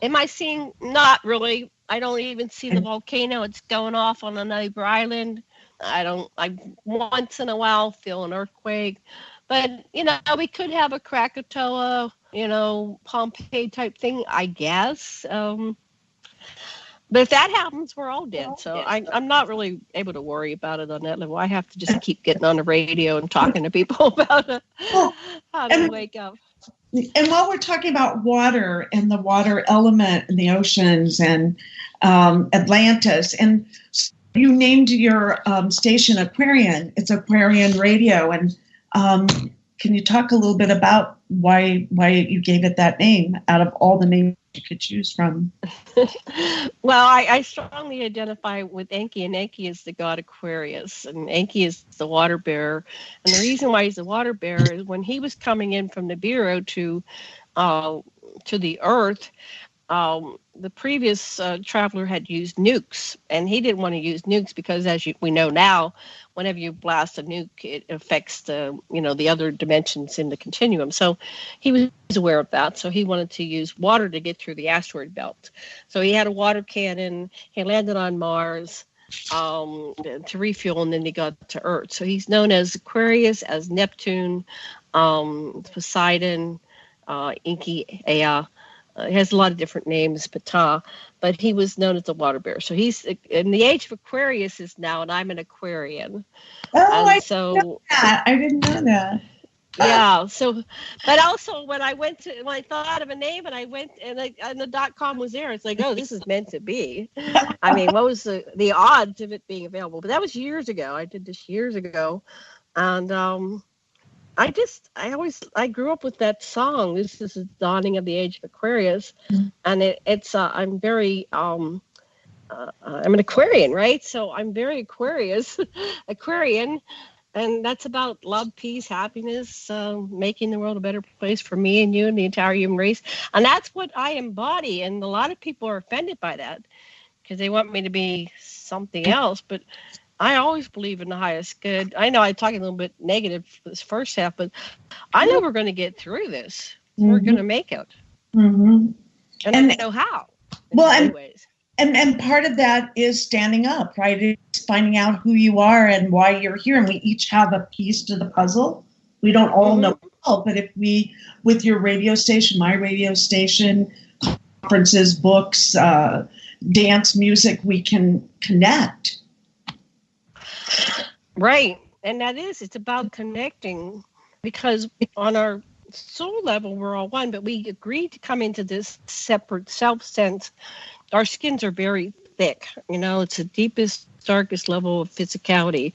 am I seeing? Not really. I don't even see the volcano. It's going off on a neighbor island. I once in a while feel an earthquake, but we could have a Krakatoa, Pompeii type thing, I guess. But if that happens, we're all dead. So I'm not really able to worry about it on that level. I have to just keep getting on the radio and talking to people about how to wake up. And while we're talking about water and the water element in the oceans and Atlantis, and you named your station Aquarian. It's Aquarian Radio. And can you talk a little bit about why you gave it that name out of all the names you could choose from? Well, I strongly identify with Enki, and Enki is the god Aquarius, and Enki is the water bearer. And the reason why he's the water bearer is when he was coming in from Nibiru to the Earth, the previous traveler had used nukes, and he didn't want to use nukes because, as we know now, whenever you blast a nuke, it affects the other dimensions in the continuum. So he was aware of that. So he wanted to use water to get through the asteroid belt. So he had a water cannon. He landed on Mars to refuel, and then he got to Earth. So he's known as Aquarius, as Neptune, Poseidon, Enki, Ea. He has a lot of different names, Ptah, but he was known as the water bearer. So he's in the age of Aquarius is now, and I'm an Aquarian. Oh, I didn't know that. Yeah. So, but also when I thought of a name and I went and the .com was there, it's like, oh, this is meant to be. I mean, what was the odds of it being available? But that was years ago. I did this years ago, and I grew up with that song. This is the dawning of the age of Aquarius, and it's I'm very I'm an Aquarian, right? So I'm very Aquarian, and that's about love, peace, happiness, making the world a better place for me and you and the entire human race, and that's what I embody. And a lot of people are offended by that because they want me to be something else, but I always believe in the highest good. I know I'm talking a little bit negative for this first half, but I know we're going to get through this. We're going to make it. And I know how. And part of that is standing up, right? It's finding out who you are and why you're here. And we each have a piece to the puzzle. We don't all know all, but if we, with your radio station, my radio station, conferences, books, dance, music, we can connect. Right. And it's about connecting, because on our soul level, we're all one, but we agreed to come into this separate self sense. Our skins are very thick. It's the deepest, darkest level of physicality.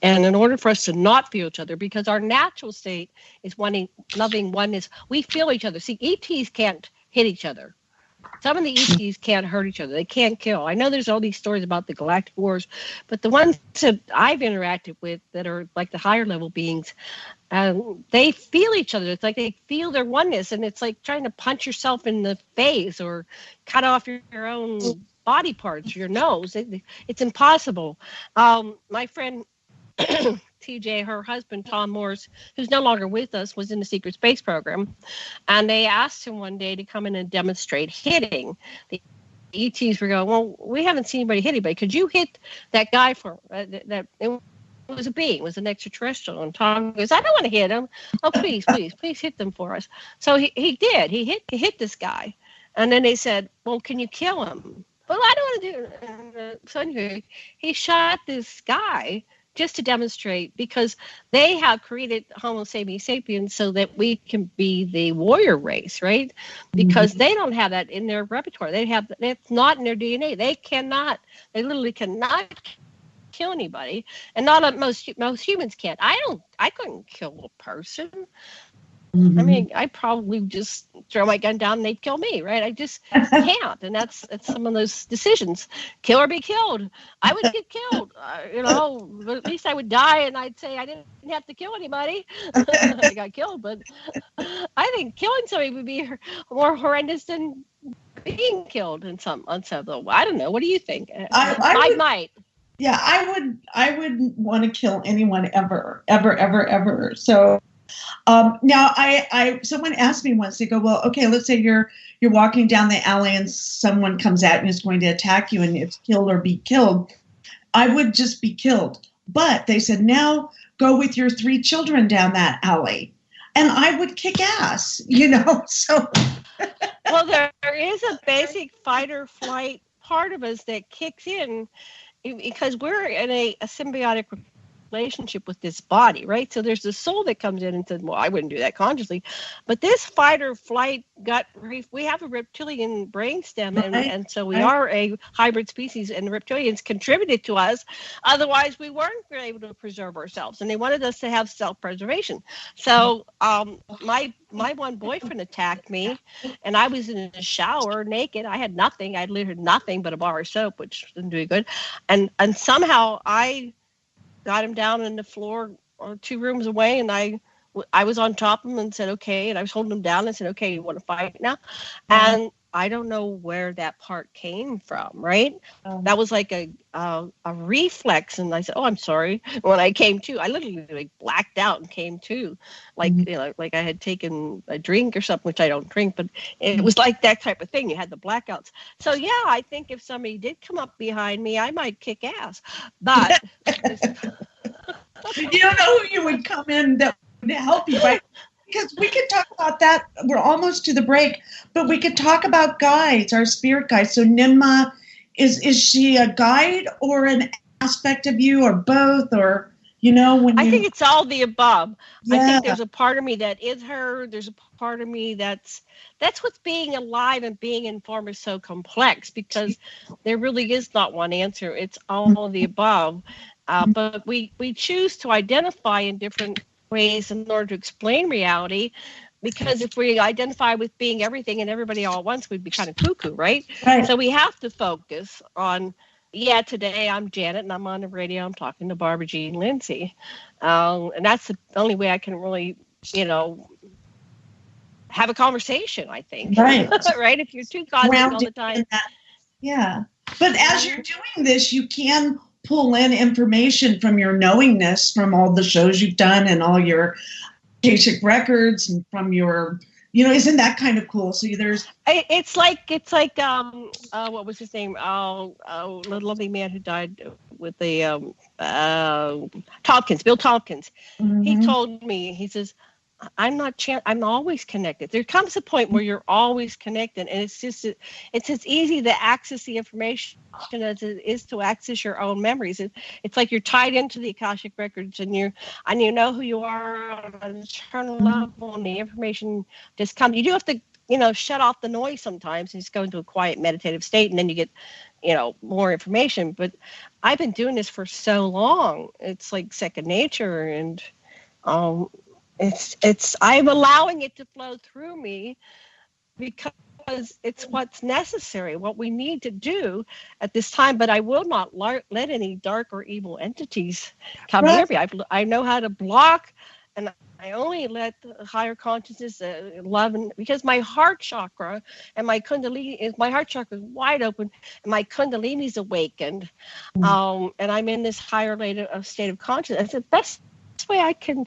And in order for us to not feel each other, because our natural state is loving oneness, we feel each other. See, ETs can't hit each other. Some of the ETs can't hurt each other. They can't kill. I know there's all these stories about the galactic wars, but the ones that I've interacted with that are like the higher level beings, they feel each other. It's like they feel their oneness, and it's like trying to punch yourself in the face or cut off your own body parts, your nose. It's impossible. My friend TJ, her husband, Tom Morse, who's no longer with us, was in the secret space program. And they asked him one day to come in and demonstrate hitting. The ETs were going, well, we haven't seen anybody hit anybody. Could you hit that guy for that? It was a being, it was an extraterrestrial. And Tom goes, I don't want to hit him. Oh, please hit them for us. So he did. He hit this guy. And then they said, well, can you kill him? Well, I don't want to do it. So anyway, he shot this guy just to demonstrate, because they have created Homo sapiens so that we can be the warrior race, right? Because they don't have that in their repertoire. That's not in their DNA. They literally cannot kill anybody, and not most humans can't. I couldn't kill a person. I mean, I'd probably just throw my gun down and they'd kill me, right? I just can't. And that's some of those decisions. Kill or be killed. I would get killed, but at least I would die and I'd say I didn't have to kill anybody. I got killed, but I think killing somebody would be more horrendous than being killed on some level. I don't know. What do you think? I might. Yeah, I wouldn't want to kill anyone ever. So now someone asked me once, they go, well, okay, let's say you're walking down the alley and someone comes out and is going to attack you and it's kill or be killed. I would just be killed. But they said, now go with your 3 children down that alley. And I would kick ass, so. Well, there is a basic fight or flight part of us that kicks in because we're in a symbiotic relationship with this body, right? So there's the soul that comes in and says, well, I wouldn't do that consciously. But this fight or flight we have a reptilian brainstem, and so we are a hybrid species, and the reptilians contributed to us. Otherwise, we weren't able to preserve ourselves, and they wanted us to have self-preservation. So my one boyfriend attacked me, and I was in the shower naked. I had nothing. I had literally nothing but a bar of soap, which didn't do any good. And somehow I got him down on the floor 2 rooms away, and I was on top of him and said, okay, and I was holding him down and said, okay, you want to fight now? And I don't know where that part came from, right? That was like a reflex, and I said, oh, I'm sorry. When I came to, I literally blacked out and came to, like I had taken a drink or something, which I don't drink, but it was like that type of thing. You had the blackouts. So yeah, I think if somebody did come up behind me, I might kick ass. But you don't know who you would come in that would help you, right? Because we could talk about that. We're almost to the break, but we could talk about guides, our spirit guides. So Ninma, is she a guide or an aspect of you, or both, or I think it's all the above. Yeah. I think there's a part of me that is her. There's a part of me that's what's being alive and being informed is so complex, because there really is not one answer. It's all of the above. But we choose to identify in different ways in order to explain reality, because if we identify with being everything and everybody all at once, we'd be kind of cuckoo, right? So we have to focus on, today I'm Janet and I'm on the radio, I'm talking to Barbara Jean Lindsay, and that's the only way I can really have a conversation, I think. Right. Right? If you're too cosmic all the time. Yeah. But as you're doing this, you can pull in information from your knowingness, from all the shows you've done and all your Akashic records, and from your, isn't that kind of cool? So it's like what was his name? The lovely man who died with the Tompkins, Bill Tompkins. He told me, he says, I'm always connected. There comes a point where you're always connected, and it's as easy to access the information as it is to access your own memories. It's like you're tied into the Akashic records, and you know who you are on an eternal level, and the information just comes. You do have to, shut off the noise sometimes and just go into a quiet meditative state, and then you get, more information. But I've been doing this for so long; it's like second nature, and I'm allowing it to flow through me because it's what's necessary, what we need to do at this time. But I will not let any dark or evil entities come near me. I know how to block, and I only let the higher consciousness love, and because my heart chakra and my kundalini, my heart chakra is wide open, and my kundalini is awakened, and I'm in this higher state of consciousness. That's best way I can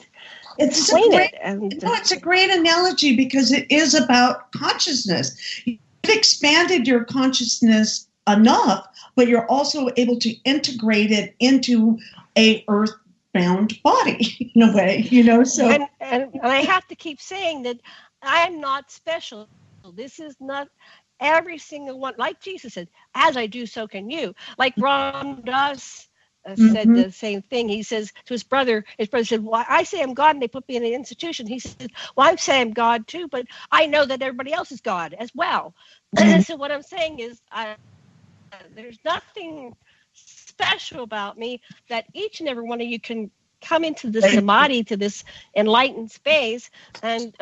explain it. And it's a great analogy because it is about consciousness. You've expanded your consciousness enough, but you're also able to integrate it into a earthbound body in a way, so. And I have to keep saying that I'm not special. This is not every single one. Like Jesus said, as I do, so can you. Like Ram Dass said the same thing. He says to his brother said, well, I say I'm God and they put me in an institution. He said, well, I say I'm God too, but I know that everybody else is God as well. So what I'm saying is there's nothing special about me, that each and every one of you can come into the samadhi, to this enlightened space, and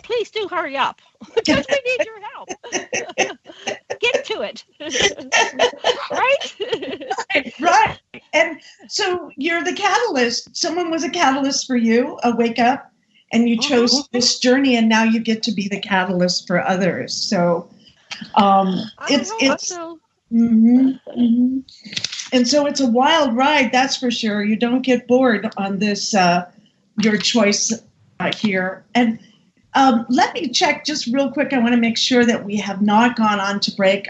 please do hurry up because we need your help. Get to it. Right. And so you're the catalyst. Someone was a catalyst for you, a wake up, and you chose this journey, and now you get to be the catalyst for others. So it's and so it's a wild ride, that's for sure. You don't get bored on this your choice here. And let me check just real quick. I want to make sure that we have not gone on to break.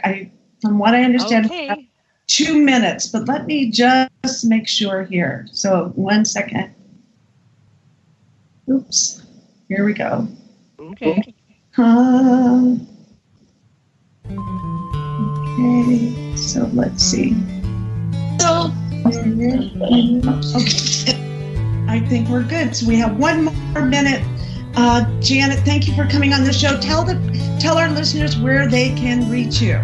From what I understand, we have 2 minutes, but let me just make sure here. So 1 second. Oops. Here we go. Okay. Okay, so let's see. Okay. I think we're good. So we have 1 more minute. Janet, thank you for coming on the show. Tell our listeners where they can reach you.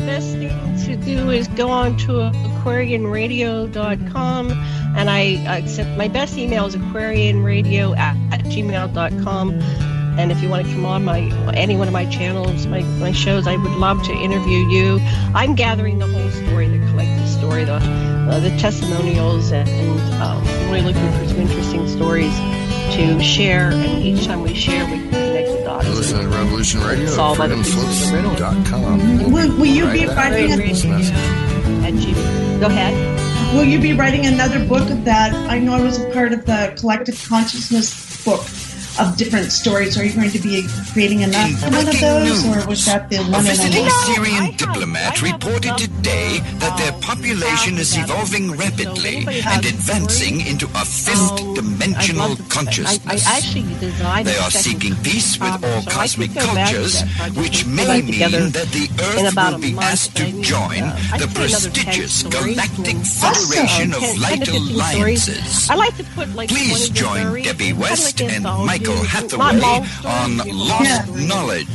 The best thing to do is go on to aquarianradio.com, and I accept my best email is aquarianradio@gmail.com. And if you want to come on any one of my channels, my shows, I would love to interview you. I'm gathering the whole story, the collective story, the testimonials, and I'm really looking for some interesting stories to share. And each time we share, we can connect the dots. Listen to Revolution Radio, freedomslips.com. Will you be writing Go ahead. Will you be writing another book of that? I know I was a part of the collective consciousness book of different stories. Are you going to be creating another one of those, or was that the one? A visiting Syrian diplomat reported today that their population is evolving rapidly and advancing into a fifth-dimensional consciousness. They are seeking peace with all cosmic cultures, which may mean that the Earth will be asked to join the prestigious Galactic Federation of Light Alliances. Please join Debbie West and Michael Hathaway on Lost Knowledge,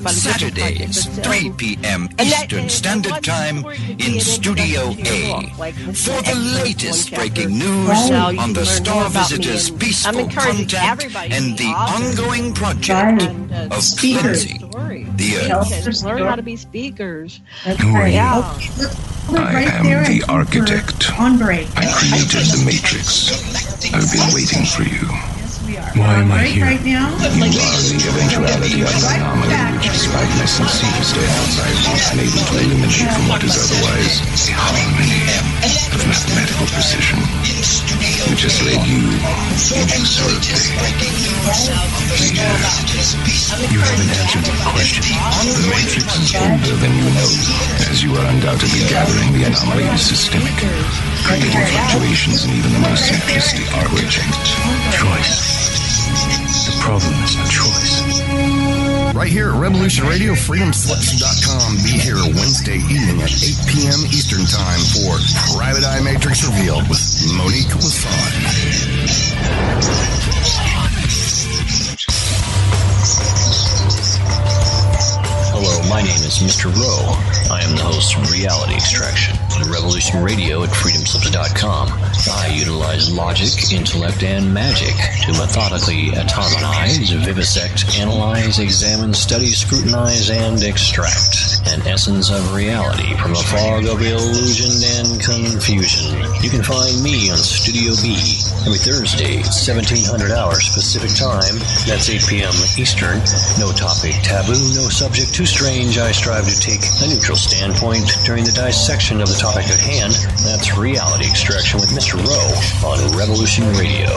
Saturdays, 3 p.m. Eastern Standard Time in Studio A. For the latest breaking news on the Star Visitors' peaceful contact and the ongoing project of cleansing the Earth. Learn how to be speakers. Who are you? I am the architect. I created the Matrix. I've been waiting for you. Why am I here? Right now? You are the eventuality of an anomaly which, despite my sincerest efforts, I have been unable to eliminate from what is otherwise a harmony of mathematical precision, which has led you inexorably. You haven't answered my question. The Matrix is older than you know, as you are undoubtedly gathering the anomaly is systemic, creating fluctuations in even the most simplistic architecture. Choice. The problem is a choice. Right here at Revolution Radio, freedomslips.com. Be here Wednesday evening at 8 p.m. Eastern Time for Private Eye Matrix Revealed with Monique Lassard. Hello, my name is Mr. Rowe. I am the host of Reality Extraction on Revolution Radio at freedomslips.com. I utilize logic, intellect, and magic to methodically atomize, vivisect, analyze, examine, study, scrutinize, and extract an essence of reality from a fog of illusion and confusion. You can find me on Studio B every Thursday at 1700 hours Pacific Time. That's 8 p.m. Eastern. No topic taboo, no subject too strange Exchange, I strive to take a neutral standpoint during the dissection of the topic at hand. That's Reality Extraction with Mr. Rowe on Revolution Radio.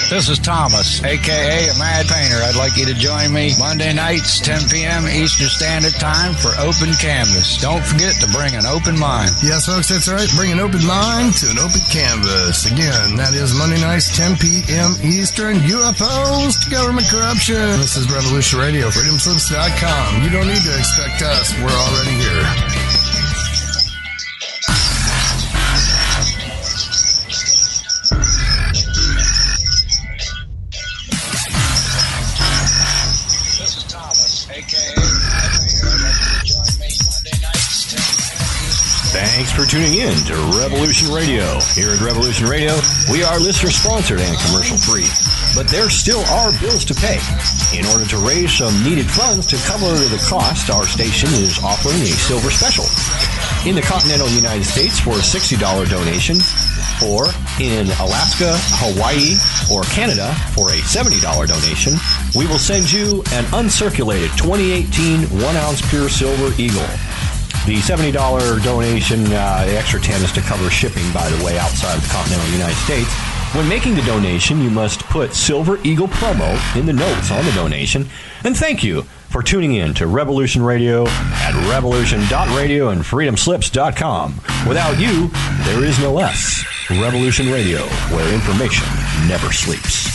This is Thomas, a.k.a. a Mad Painter. I'd like you to join me Monday nights, 10 p.m. Eastern Standard Time for Open Canvas. Don't forget to bring an open mind. Yes, folks, that's right. Bring an open mind to an open canvas. Again, that is Monday nights, 10 p.m. Eastern. UFOs to government corruption. This is Revolution Radio, freedomslips.com. You don't need to expect us. We're already here. Thanks for tuning in to Revolution Radio. Here at Revolution Radio, we are listener-sponsored and commercial-free. But there still are bills to pay. In order to raise some needed funds to cover the cost, our station is offering a silver special. In the continental United States for a $60 donation, or in Alaska, Hawaii, or Canada for a $70 donation, we will send you an uncirculated 2018 1-ounce pure silver eagle. The $70 donation, the extra 10 is to cover shipping, by the way, outside of the continental United States. When making the donation, you must put Silver Eagle promo in the notes on the donation. And thank you for tuning in to Revolution Radio at revolution.radio and freedomslips.com. Without you, there is no us. Revolution Radio, where information never sleeps.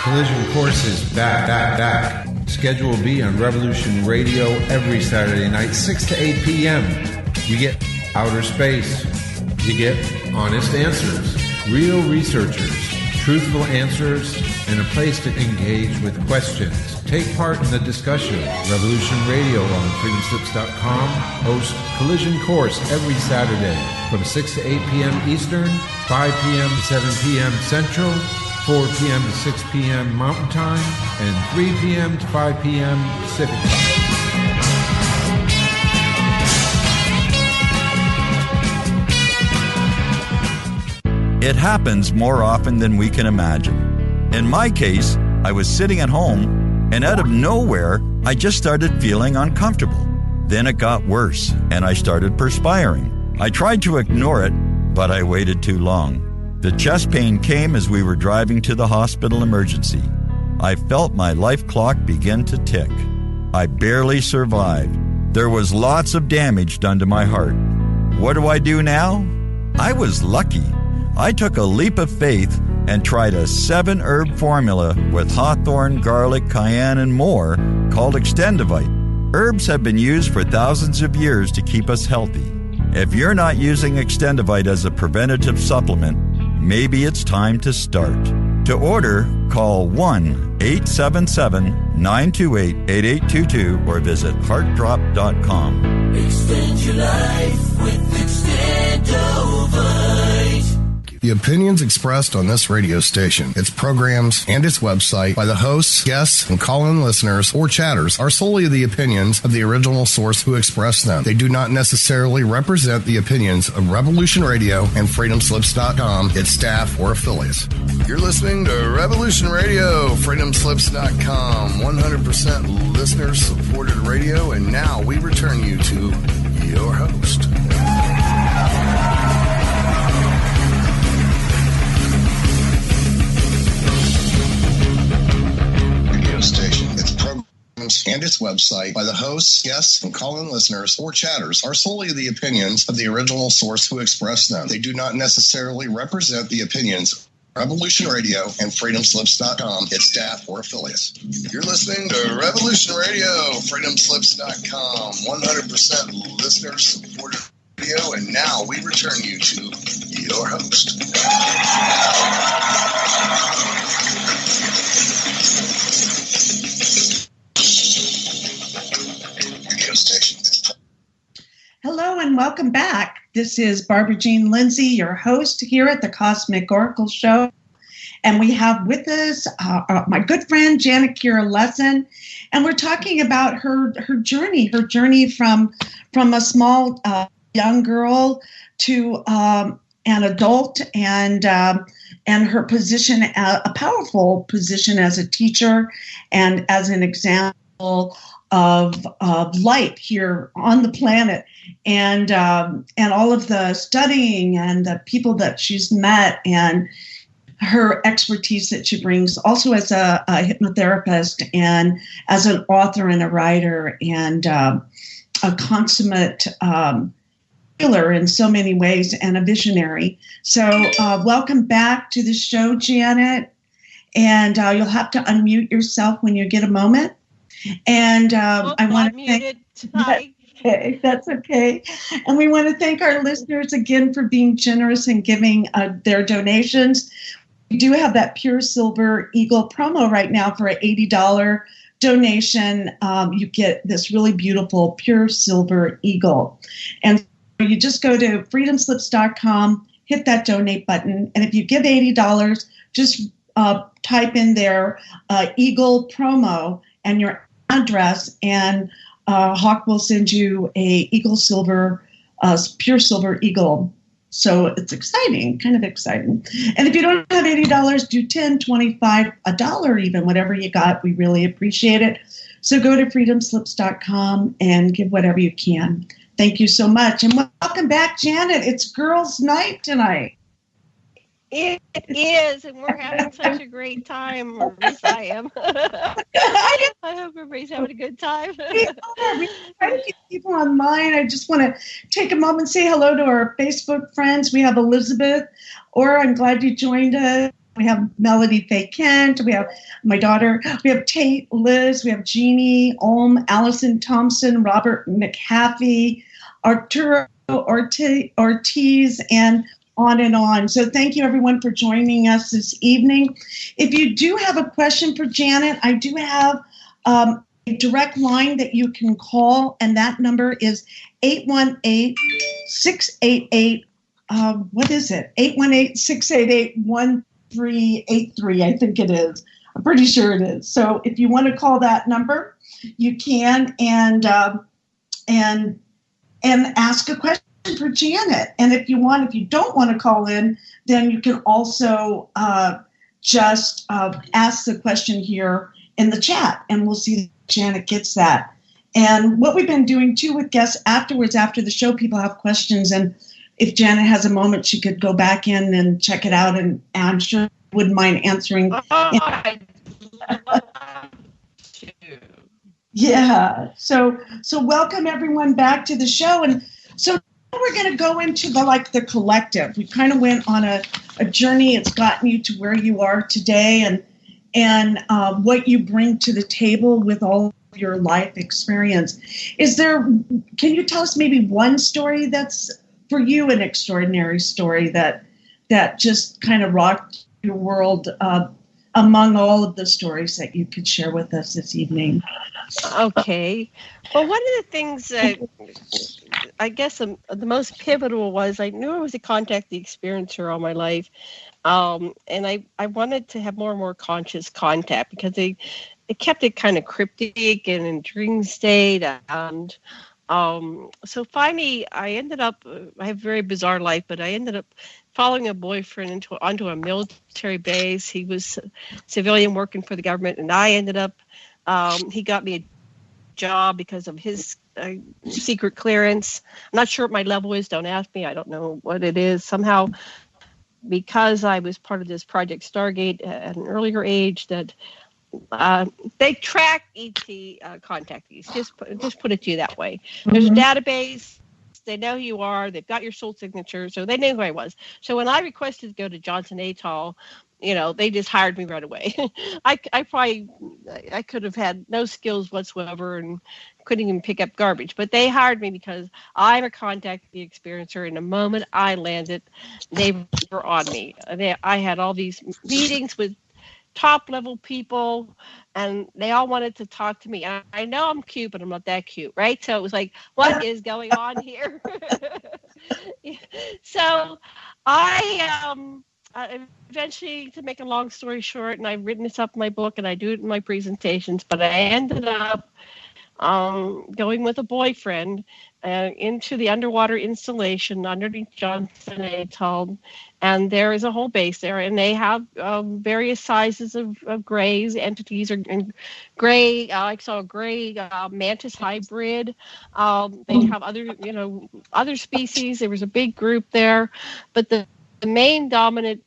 Collision Course is back. Schedule will be on Revolution Radio every Saturday night, 6 to 8 p.m. You get outer space. You get honest answers, real researchers, truthful answers, and a place to engage with questions. Take part in the discussion. Revolution Radio on freedomslips.com hosts Collision Course every Saturday from 6 to 8 p.m. Eastern, 5 p.m. to 7 p.m. Central, 4 p.m. to 6 p.m. Mountain Time, and 3 p.m. to 5 p.m. Pacific Time. It happens more often than we can imagine. In my case, I was sitting at home, and out of nowhere, I just started feeling uncomfortable. Then it got worse, and I started perspiring. I tried to ignore it, but I waited too long. The chest pain came as we were driving to the hospital emergency. I felt my life clock begin to tick. I barely survived. There was lots of damage done to my heart. What do I do now? I was lucky. I took a leap of faith and tried a 7-herb formula with hawthorn, garlic, cayenne, and more called Extendivite. Herbs have been used for thousands of years to keep us healthy. If you're not using Extendivite as a preventative supplement, maybe it's time to start. To order, call 1-877-928-8822 or visit heartdrop.com. Extend your life with Extendivite. The opinions expressed on this radio station, its programs, and its website by the hosts, guests, and call-in listeners or chatters are solely the opinions of the original source who expressed them. They do not necessarily represent the opinions of Revolution Radio and freedomslips.com, its staff, or affiliates. You're listening to Revolution Radio, freedomslips.com, 100% listener-supported radio, and now we return you to your host. Station, its programs, and its website by the hosts, guests, and call-in listeners or chatters are solely the opinions of the original source who expressed them. They do not necessarily represent the opinions of Revolution Radio and freedomslips.com, its staff, or affiliates. You're listening to Revolution Radio, freedomslips.com, 100% listener-supported radio, and now we return you to your host. Radio station. Hello and welcome back. This is Barbara Jean Lindsay, your host here at the Cosmic Oracle Show. And we have with us my good friend, Janet Kira Lessin. And we're talking about her journey from a small young girl to an adult and her position, a powerful position as a teacher and as an example of light here on the planet, and all of the studying and the people that she's met and her expertise that she brings, also as a hypnotherapist and as an author and a writer and a consummate healer in so many ways and a visionary. So welcome back to the show, Janet. And you'll have to unmute yourself when you get a moment. And I want to thank. Okay, that's okay. And we want to thank our listeners again for being generous and giving their donations. We do have that Pure Silver Eagle promo right now for an $80 donation. You get this really beautiful Pure Silver Eagle. And you just go to freedomslips.com, hit that donate button. And if you give $80, just type in there Eagle promo and your address, and Hawk will send you a Eagle Silver, Pure Silver Eagle. So it's exciting, kind of exciting. And if you don't have $80, do $10, $25, $1 even, whatever you got. We really appreciate it. So go to freedomslips.com and give whatever you can. Thank you so much. And welcome back, Janet. It's girls' night tonight. It is, and we're having such a great time. Or at least I am. I hope everybody's having a good time. We have quite a few people online. I just want to take a moment and say hello to our Facebook friends. We have Elizabeth, or I'm glad you joined us. We have Melody Faye Kent. We have my daughter. We have Tate, Liz. We have Jeannie, Olm, Allison Thompson, Robert McHaffey, Arturo Ortiz, and on and on. So thank you, everyone, for joining us this evening. If you do have a question for Janet, I do have a direct line that you can call, and that number is 818-688, what is it? 818-688-1383, I think it is. I'm pretty sure it is. So if you want to call that number, you can, and ask a question for Janet. And if you don't want to call in, then you can also just ask the question here in the chat, and we'll see if Janet gets that. And what we've been doing too with guests afterwards, after the show, people have questions, and if Janet has a moment, she could go back in and check it out, and I'm sure wouldn't mind answering. Yeah. So welcome everyone back to the show. And so we're going to go into the collective. We kind of went on a journey. It's gotten you to where you are today, and what you bring to the table with all of your life experience. Can you tell us maybe one story that's for you an extraordinary story that just kind of rocked your world among all of the stories that you could share with us this evening? Okay. Well, one of the things that I guess the most pivotal was I knew I was a contactee experiencer all my life. And I wanted to have more and more conscious contact because it kept it kind of cryptic and in dream state. And so finally I ended up, I have a very bizarre life, but I ended up following a boyfriend onto a military base. He was a civilian working for the government, and I ended up, he got me a job because of his secret clearance. I'm not sure what my level is. Don't ask me. I don't know what it is. Somehow, because I was part of this Project Stargate at an earlier age, that they track ET contactees. Just put it to you that way. There's a database. They know who you are. They've got your soul signature, so they knew who I was. So when I requested to go to Johnson Atoll, they just hired me right away. I could have had no skills whatsoever and couldn't even pick up garbage, but they hired me because I'm a contactee experiencer. And the moment I landed, they were on me. I had all these meetings with top level people, and they all wanted to talk to me. And I know I'm cute, but I'm not that cute, right? So it was like, what is going on here? So I eventually, to make a long story short, and I've written this up in my book and I do it in my presentations, but I ended up going with a boyfriend into the underwater installation underneath Johnson Atoll, and there is a whole base there, and they have various sizes of grays entities, or gray. I saw a gray mantis hybrid. They have other species. There was a big group there, but the main dominant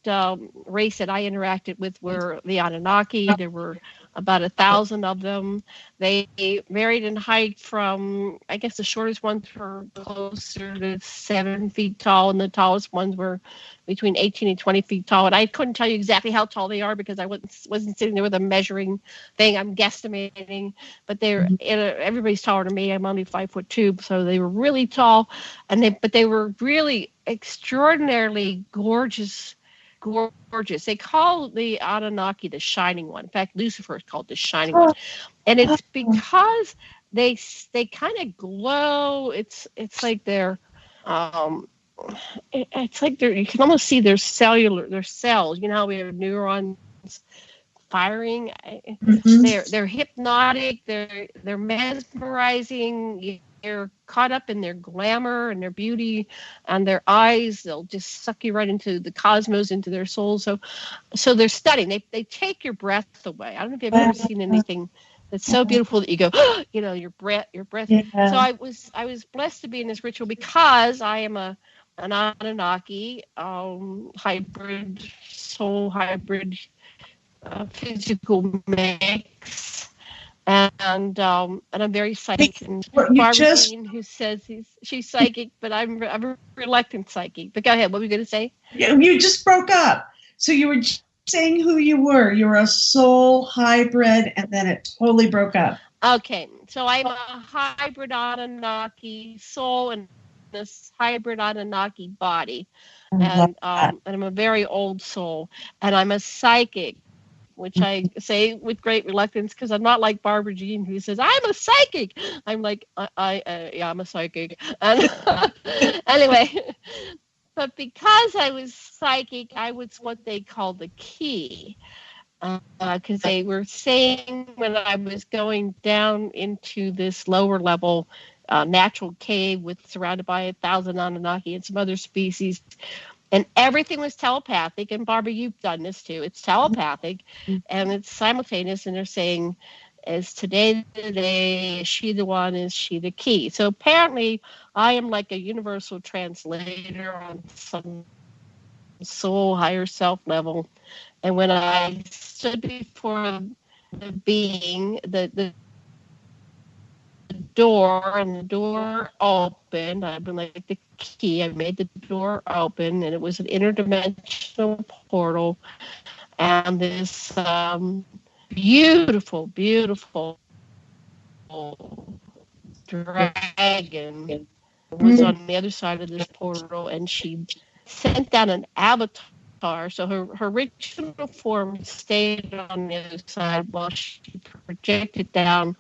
race that I interacted with were the Anunnaki. There were about 1,000 of them. They varied in height from, I guess the shortest ones were closer to 7 feet tall, and the tallest ones were between 18 and 20 feet tall. And I couldn't tell you exactly how tall they are because I wasn't sitting there with a measuring thing. I'm guesstimating, but everybody's taller than me. I'm only 5'2", so they were really tall, but they were really extraordinarily gorgeous. They call the Anunnaki the Shining One. In fact, Lucifer is called the Shining One, and it's because they kind of glow. It's like they're you can almost see their cells. You know how we have neurons firing. They're hypnotic. They're mesmerizing. You're caught up in their glamour and their beauty and their eyes. They'll just suck you right into the cosmos, into their soul. So they're stunning. They take your breath away. I don't know if you've ever seen anything that's so beautiful that you go, your breath. Yeah. So I was blessed to be in this ritual because I am an Anunnaki hybrid, soul hybrid, physical mix. And I'm very psychic. And Barbara Jean, who says she's psychic, but I'm a reluctant psychic. But go ahead. What were you going to say? You just broke up. So you were saying who you were. You were a soul hybrid, and then it totally broke up. Okay. So I'm a hybrid Anunnaki soul and this hybrid Anunnaki body. And I'm a very old soul. And I'm a psychic, which I say with great reluctance because I'm not like Barbara Jean, who says, I'm a psychic. I'm like, I'm a psychic. And anyway, but because I was psychic, I was what they call the key. Because they were saying when I was going down into this lower level natural cave surrounded by 1,000 Anunnaki and some other species, and everything was telepathic. And Barbara, you've done this too. It's telepathic, and it's simultaneous. And they're saying, "Is today the day? Is she the one? Is she the key?" So apparently, I am like a universal translator on some soul higher self level. And when I stood before the being, the door, and the door opened. I've been like the key. I made the door open, and it was an interdimensional portal. And this beautiful, beautiful dragon was on the other side of this portal, and she sent down an avatar. So her original form stayed on the other side while she projected down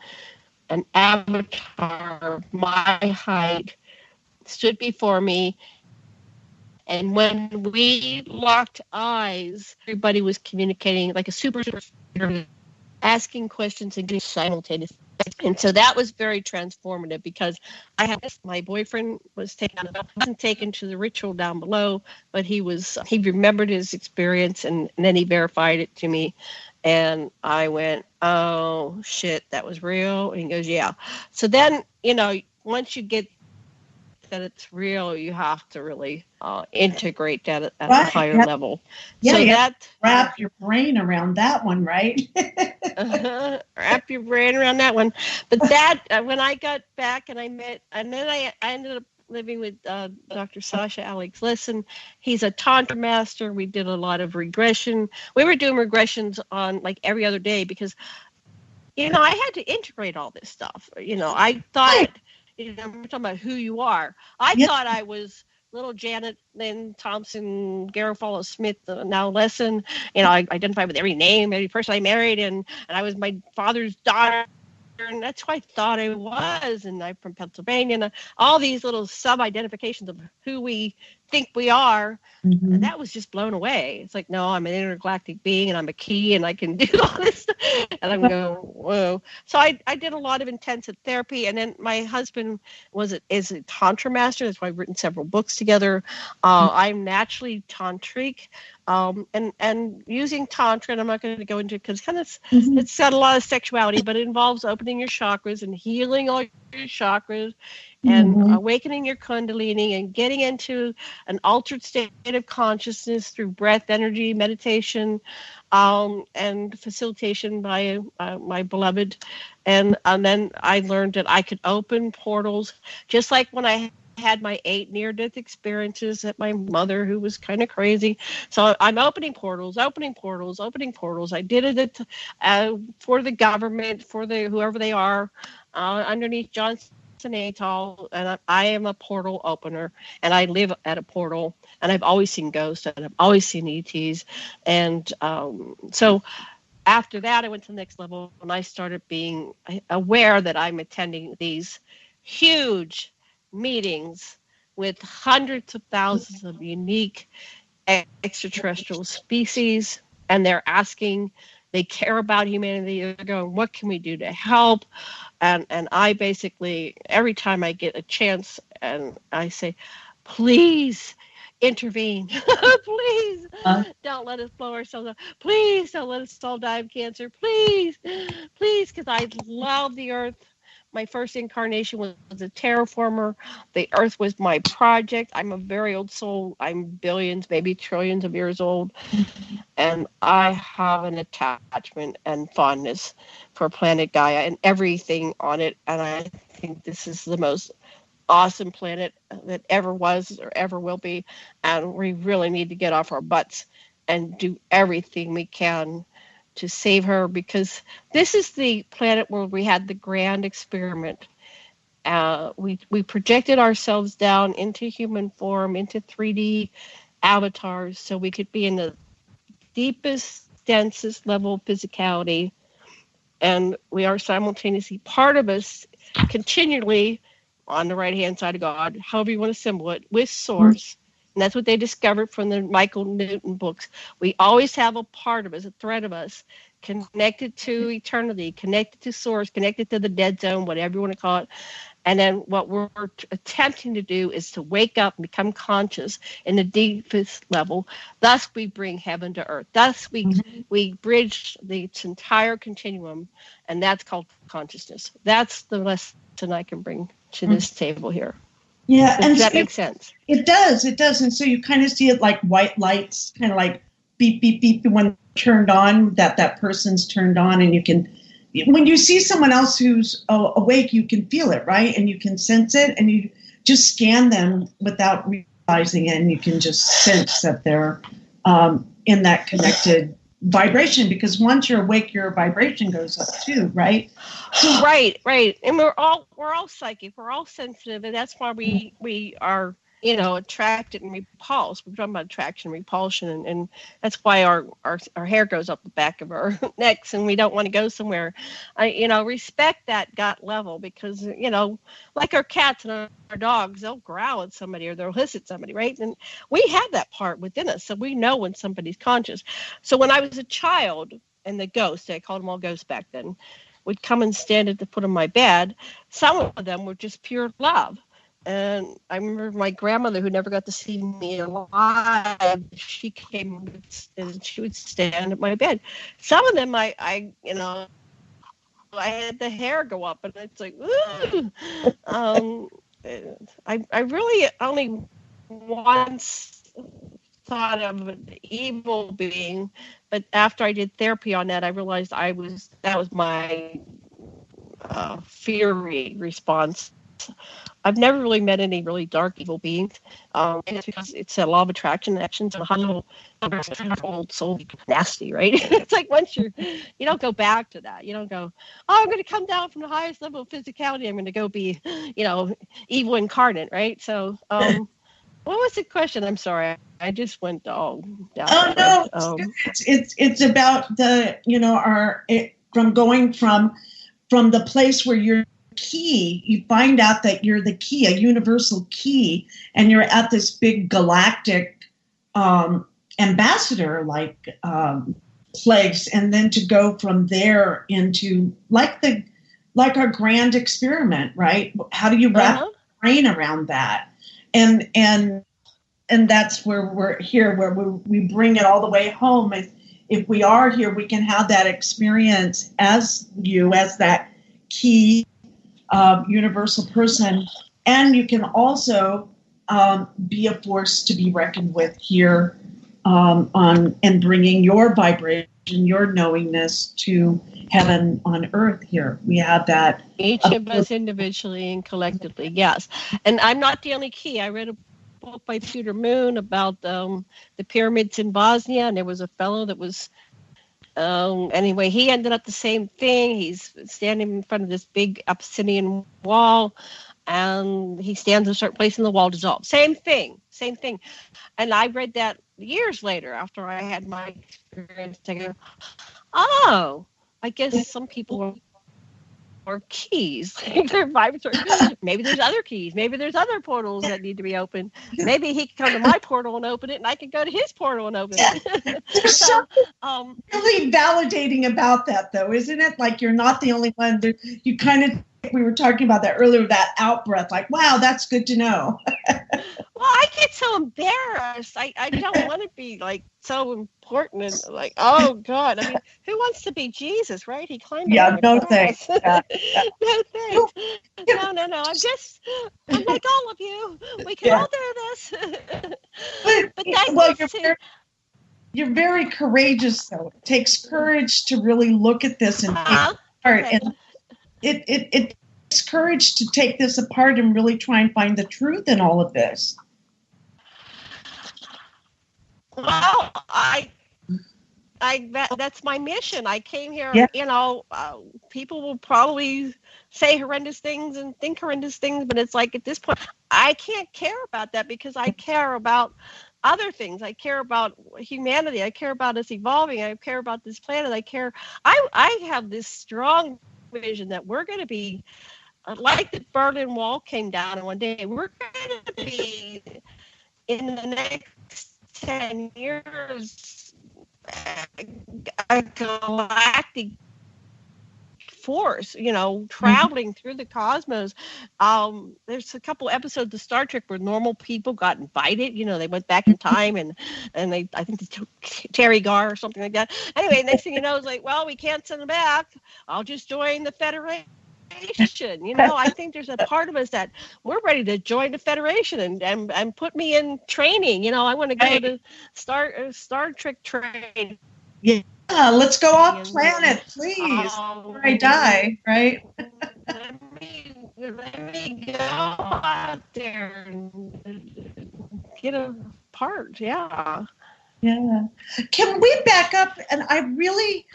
an avatar of my height, stood before me, and when we locked eyes, everybody was communicating like a super asking questions and getting simultaneous. And so that was very transformative because my boyfriend was wasn't taken to the ritual down below, but he remembered his experience, and then he verified it to me. And I went, oh, shit, that was real? And he goes, yeah. So then, once you get that it's real, you have to really integrate that at a higher level. Yeah, so that wrap your brain around that one, right? Wrap your brain around that one. But that, when I got back and I met, and then I ended up living with Dr. Sasha Lessin. He's a tantra master. We did a lot of regression. We were doing regressions on like every other day because, I had to integrate all this stuff. I thought, we're talking about who you are. I thought I was little Janet Lynn Thompson, Garofalo Smith, now Lesson. I identified with every name, every person I married, and I was my father's daughter. And that's who I thought I was. And I'm from Pennsylvania. And all these little sub-identifications of who we think we are. Mm-hmm. And that was just blown away. It's like, no, I'm an intergalactic being and I'm a key and I can do all this stuff. And I'm going, whoa. So I did a lot of intensive therapy. And then my husband is a tantra master. That's why I've written several books together. I'm naturally tantric. And using tantra, and I'm not going to go into it because it's got a lot of sexuality, but it involves opening your chakras and healing all your chakras and awakening your kundalini and getting into an altered state of consciousness through breath, energy, meditation, and facilitation by my beloved. And then I learned that I could open portals, just like when I had my 8 near-death experiences at my mother, who was kind of crazy. So I'm opening portals. I did it for the government, for whoever they are, underneath Johnson Atoll, and I am a portal opener, and I live at a portal, and I've always seen ghosts, and I've always seen ETs, and so after that, I went to the next level, and I started being aware that I'm attending these huge meetings with hundreds of thousands of unique extraterrestrial species, and they're asking, they care about humanity, they're going, what can we do to help? And I basically, every time I get a chance, and I say, please intervene. Please don't let us blow ourselves up. Please don't let us all die of cancer. Please, because I love the earth. My first incarnation was a terraformer. The earth was my project. I'm a very old soul. I'm billions, maybe trillions of years old. And I have an attachment and fondness for planet Gaia and everything on it. And I think this is the most awesome planet that ever was or ever will be. And we really need to get off our butts and do everything we can to save her, because this is the planet where we had the grand experiment. We projected ourselves down into human form, into 3D avatars, so we could be in the deepest, densest level of physicality. And we are simultaneously part of us continually on the right-hand side of God, however you want to symbol it, with Source. And that's what they discovered from the Michael Newton books. We always have a part of us, a thread of us, connected to eternity, connected to Source, connected to the dead zone, whatever you want to call it. And then what we're attempting to do is to wake up and become conscious in the deepest level. Thus, we bring heaven to earth. Thus, we bridge the entire continuum, and that's called consciousness. That's the lesson I can bring to this table here. Yeah, does that make sense? It does. And so you kind of see it like white lights, kind of like beep, beep, beep, when turned on, that person's turned on, and you can, when you see someone else who's awake, you can feel it, right? And you can sense it, and you just scan them without realizing it, and you can just sense that they're in that connected vibration, because once you're awake, your vibration goes up too, right? So, right. And we're all psychic, we're all sensitive, and that's why we are, attracted and repulsed. We're talking about attraction, repulsion, and that's why our hair goes up the back of our necks, and we don't want to go somewhere. Respect that gut level, because like our cats and our dogs, they'll growl at somebody or they'll hiss at somebody, right? And we have that part within us, so we know when somebody's conscious. So when I was a child, and the ghosts, I called them all ghosts back then, would come and stand at the foot of my bed, some of them were just pure love. And I remember my grandmother, who never got to see me alive, she came and she would stand at my bed. Some of them, I had the hair go up, and it's like, ooh. I really only once thought of an evil being, but after I did therapy on that, I realized that was my fear response. I've never really met any really dark evil beings, and it's because it's a law of attraction actions and a whole old soul nasty, right? It's like once you don't go back to that. You don't go, oh, I'm going to come down from the highest level of physicality. I'm going to go be, evil incarnate, right? So, what was the question? I'm sorry, I just went all down. Oh no, it's about the from going from the place where you're key, you find out that you're the key, a universal key, and you're at this big galactic ambassador place, and then to go from there into like our grand experiment, right? How do you wrap your brain around that? And that's where we're here, where we bring it all the way home. If we are here, we can have that experience as that key universal person, and you can also be a force to be reckoned with here and bringing your vibration, your knowingness to heaven on earth here. We have that. Each of us individually and collectively, yes. And I'm not the only key. I read a book by Peter Moon about the pyramids in Bosnia, and there was a fellow that was anyway, he ended up the same thing. He's standing in front of this big obsidian wall, and he stands in a certain place and the wall dissolves. Same thing. And I read that years later after I had my experience. I go, oh, I guess some people are keys. Their vibes are, maybe there's other keys. Maybe there's other portals that need to be opened. Maybe he can come to my portal and open it, and I can go to his portal and open it. There's something really validating about that, though, isn't it? Like, you're not the only one. You kind of, we were talking about that earlier, that out breath, like, wow, that's good to know. Well, I get so embarrassed. I don't want to be like so important and like, oh God. I mean, who wants to be Jesus, right? He climbed. Yeah, no thanks. No thanks. No. I'm like all of you. We can all do this. But you're very courageous, though. It takes courage to really look at this and and it takes courage to take this apart and really try and find the truth in all of this. Well, that's my mission. I came here, people will probably say horrendous things and think horrendous things, but it's like at this point, I can't care about that because I care about other things. I care about humanity. I care about us evolving. I care about this planet. I have this strong vision that we're going to be like the Berlin Wall came down, and one day we're going to be in the next 10 years a galactic force, traveling through the cosmos. There's a couple episodes of Star Trek where normal people got invited. They went back in time and I think they took Terry Gar or something like that. Anyway, next thing you know, it's like, well, we can't send them back. I'll just join the Federation. I think there's a part of us that we're ready to join the Federation and put me in training. I want to go to Star Trek train. Yeah, let's go off planet, please, before I die, right? let me go out there and get a part, yeah. Yeah. Can we back up? And I really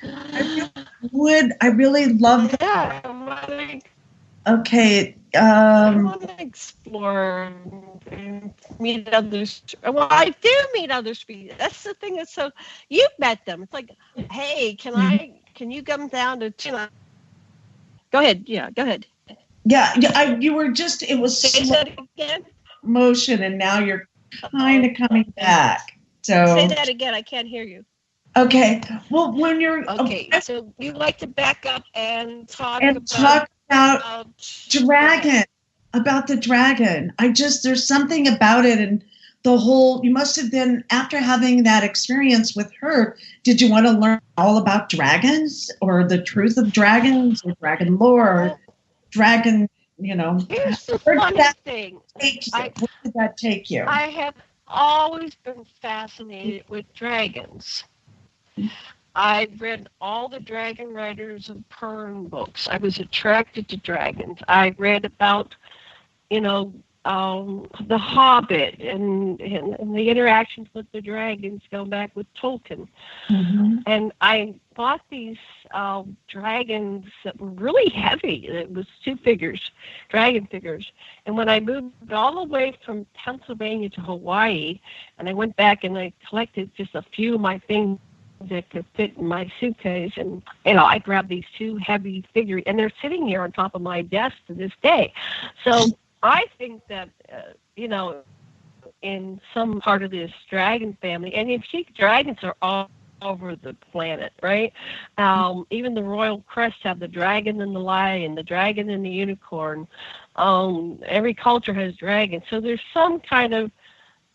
love that. Yeah. Okay. I want to explore and meet others. Well, I do meet other species. That's the thing. You've met them. It's like, hey, can you come down to China? Go ahead. Yeah, go ahead. Yeah. You were just, it was say that again. Motion, and now you're kind of coming back. So say that again. I can't hear you. Okay. Well, when you're so you like to back up and talk about dragon, about the dragon. There's something about it, and the whole. You must have been, after having that experience with her. Did you want to learn all about dragons, or the truth of dragons, or dragon lore, or dragon? Here's the funny thing. Where did that take you? I have always been fascinated with dragons. I've read all the dragon riders and Pern books. I was attracted to dragons. I read about The Hobbit and the interactions with the dragons going back with Tolkien. Mm-hmm. And I bought these dragons that were really heavy. It was dragon figures. And when I moved all the way from Pennsylvania to Hawaii, and I went back and I collected just a few of my things that could fit in my suitcase, and I grabbed these two heavy figures, and they're sitting here on top of my desk to this day. So I think that, in some part of this dragon family, and if dragons are all over the planet, right? Even the royal crests have the dragon and the lion, the dragon and the unicorn. Every culture has dragons. So there's some kind of,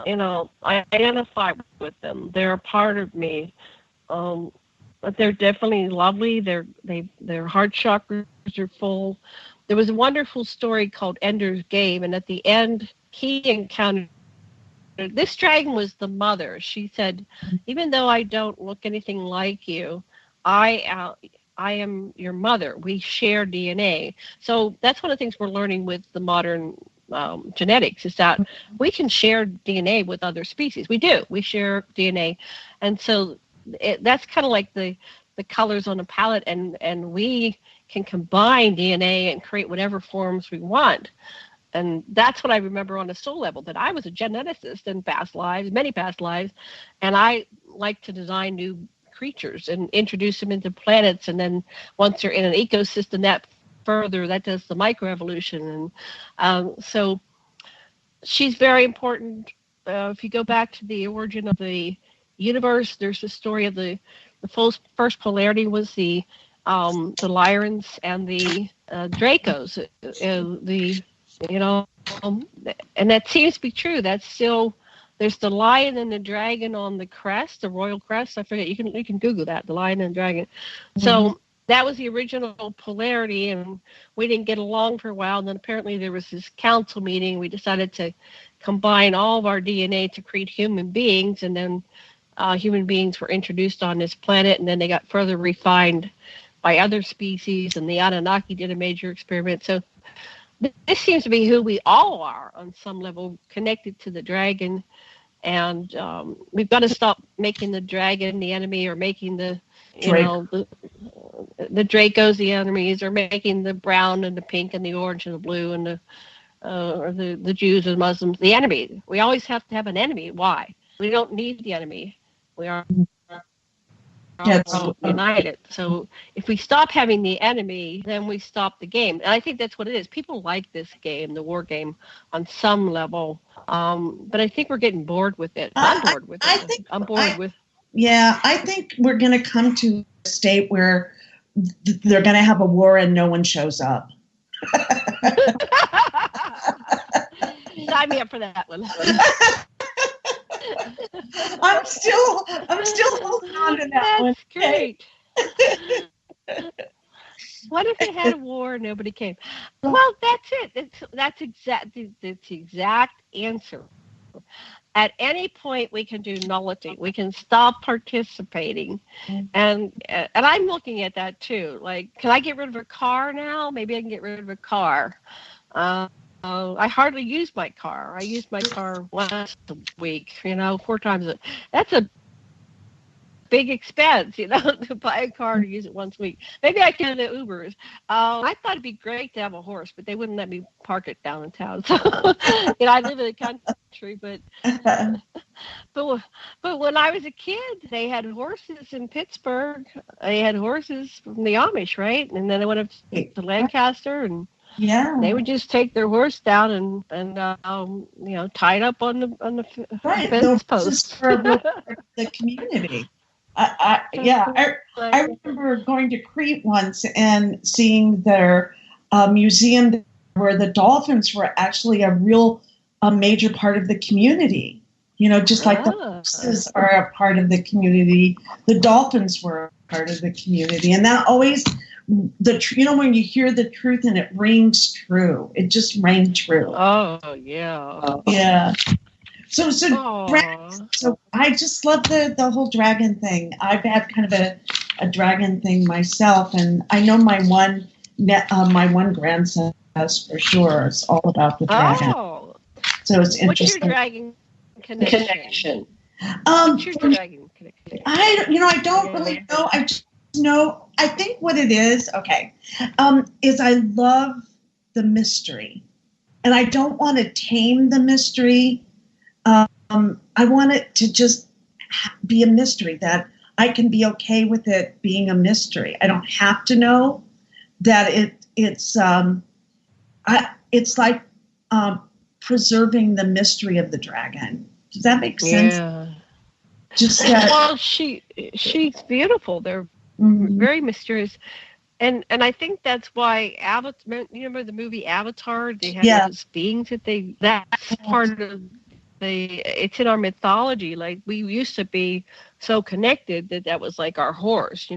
I identify with them. They're a part of me. But they're definitely lovely. Their heart chakras are full. There was a wonderful story called Ender's Game, and at the end, he encountered this dragon was the mother. She said, "Even though I don't look anything like you, I am your mother. We share DNA." So that's one of the things we're learning with the modern genetics, is that we can share DNA with other species. We do. We share DNA, and so that's kind of like the colors on a palette, and we can combine DNA and create whatever forms we want. And that's what I remember on a soul level, that I was a geneticist in past lives, many past lives, and I like to design new creatures and introduce them into planets, and then once they're in an ecosystem, that does the microevolution. And so she's very important. If you go back to the origin of the universe, there's the story of the first polarity was the Lyrans and the Dracos, and that seems to be true. That's still, there's the lion and the dragon on the crest, the royal crest. I forget. You can Google that, the lion and dragon. Mm-hmm. So that was the original polarity, and we didn't get along for a while. And then apparently there was this council meeting. We decided to combine all of our DNA to create human beings, and then human beings were introduced on this planet, and then they got further refined by other species, and the Anunnaki did a major experiment. So this seems to be who we all are on some level, connected to the dragon. And we've got to stop making the dragon the enemy, or making the Dracos the enemies, or making the brown and the pink and the orange and the blue and the Jews and Muslims the enemy. We always have to have an enemy. Why? We don't need the enemy. We are all united. So if we stop having the enemy, then we stop the game. And I think that's what it is. People like this game, the war game, on some level. But I think we're getting bored with it. I'm bored with it. Yeah, I think we're going to come to a state where they're going to have a war and no one shows up. Sign me up for that one. I'm still holding on to that. That's one. Great. What if they had a war and nobody came? Well, that's it. That's the exact answer. At any point, we can do nullity. We can stop participating, and I'm looking at that too. Like, can I get rid of a car now? Maybe I can get rid of a car. I hardly use my car. I use my car once a week, 4 times. That's a big expense, to buy a car to use it once a week. Maybe I can do the Ubers. I thought it'd be great to have a horse, but they wouldn't let me park it down in town. So, I live in the country, but when I was a kid, they had horses in Pittsburgh. They had horses from the Amish, right? And then they went up to Lancaster, and they would just take their horse down and tie it up on the fence post for the community. I remember going to Crete once and seeing their museum where the dolphins were actually a major part of the community. Just like the horses are a part of the community, the dolphins were a part of the community, and that always. When you hear the truth and it rings true, it just rang true. Oh yeah. Yeah. So I just love the whole dragon thing. I've had kind of a dragon thing myself, and I know my one grandson has for sure. It's all about the dragon. Oh. So it's interesting. What's your dragon connection? What's your dragon connection? I don't really know. I just know, I think what it is, is I love the mystery. And I don't want to tame the mystery. I want it to just be a mystery, that I can be okay with it being a mystery. I don't have to know that it's like preserving the mystery of the dragon. Does that make sense? Yeah. Just that. Well, she's beautiful. They're very mysterious, and I think that's why Avatar. You remember the movie Avatar? They had those beings that's part of it's in our mythology. Like, we used to be so connected that was like our horse,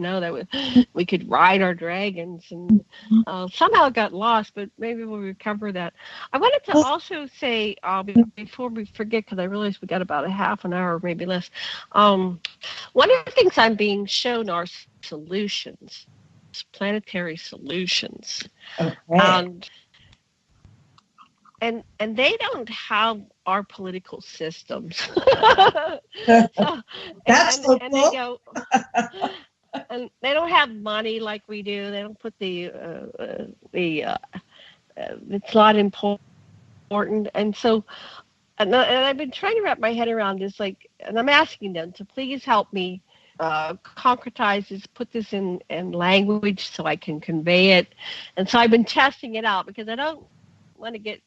we could ride our dragons, and somehow it got lost, but maybe we'll recover that. I wanted to also say, before we forget, because I realize we got about a half an hour, maybe less. One of the things I'm being shown are solutions, planetary solutions. Okay. And they don't have our political systems. That's so and cool. They go, and they don't have money like we do. They don't put it's not important. And so, and I've been trying to wrap my head around this, and I'm asking them to please help me concretize this, put this in language so I can convey it. And so I've been testing it out, because I don't want to get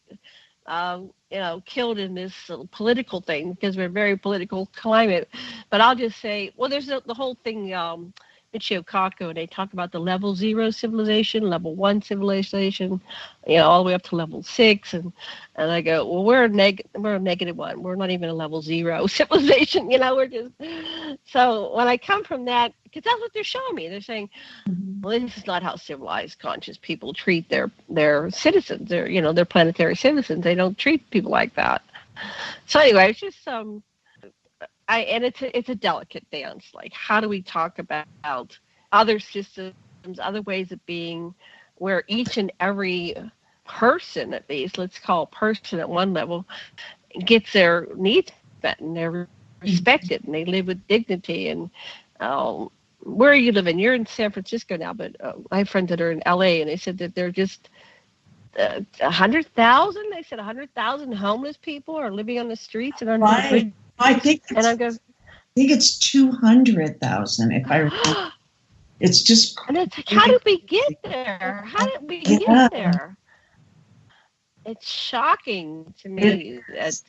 killed in this political thing, because we're a very political climate. But I'll just say, well, there's the whole thing, Michio Kaku, and they talk about the level 0 civilization, level 1 civilization, all the way up to level 6, and I go, well, we're a negative 1. We're not even a level 0 civilization. We're just. So when I come from that, because that's what they're showing me, they're saying, well, this is not how civilized, conscious people treat their citizens. They're planetary citizens. They don't treat people like that. So anyway, it's just it's a delicate dance. Like, how do we talk about other systems, other ways of being, where each and every person, at least, let's call a person at one level, gets their needs met and they're respected and they live with dignity. And where are you living? You're in San Francisco now, but I have friends that are in LA, and they said that they're just 100,000. They said 100,000 homeless people are living on the streets and under the bridge. I think it's 200,000. If I remember, it's just. And it's like, how did we get there? How did we get there? It's shocking to me that's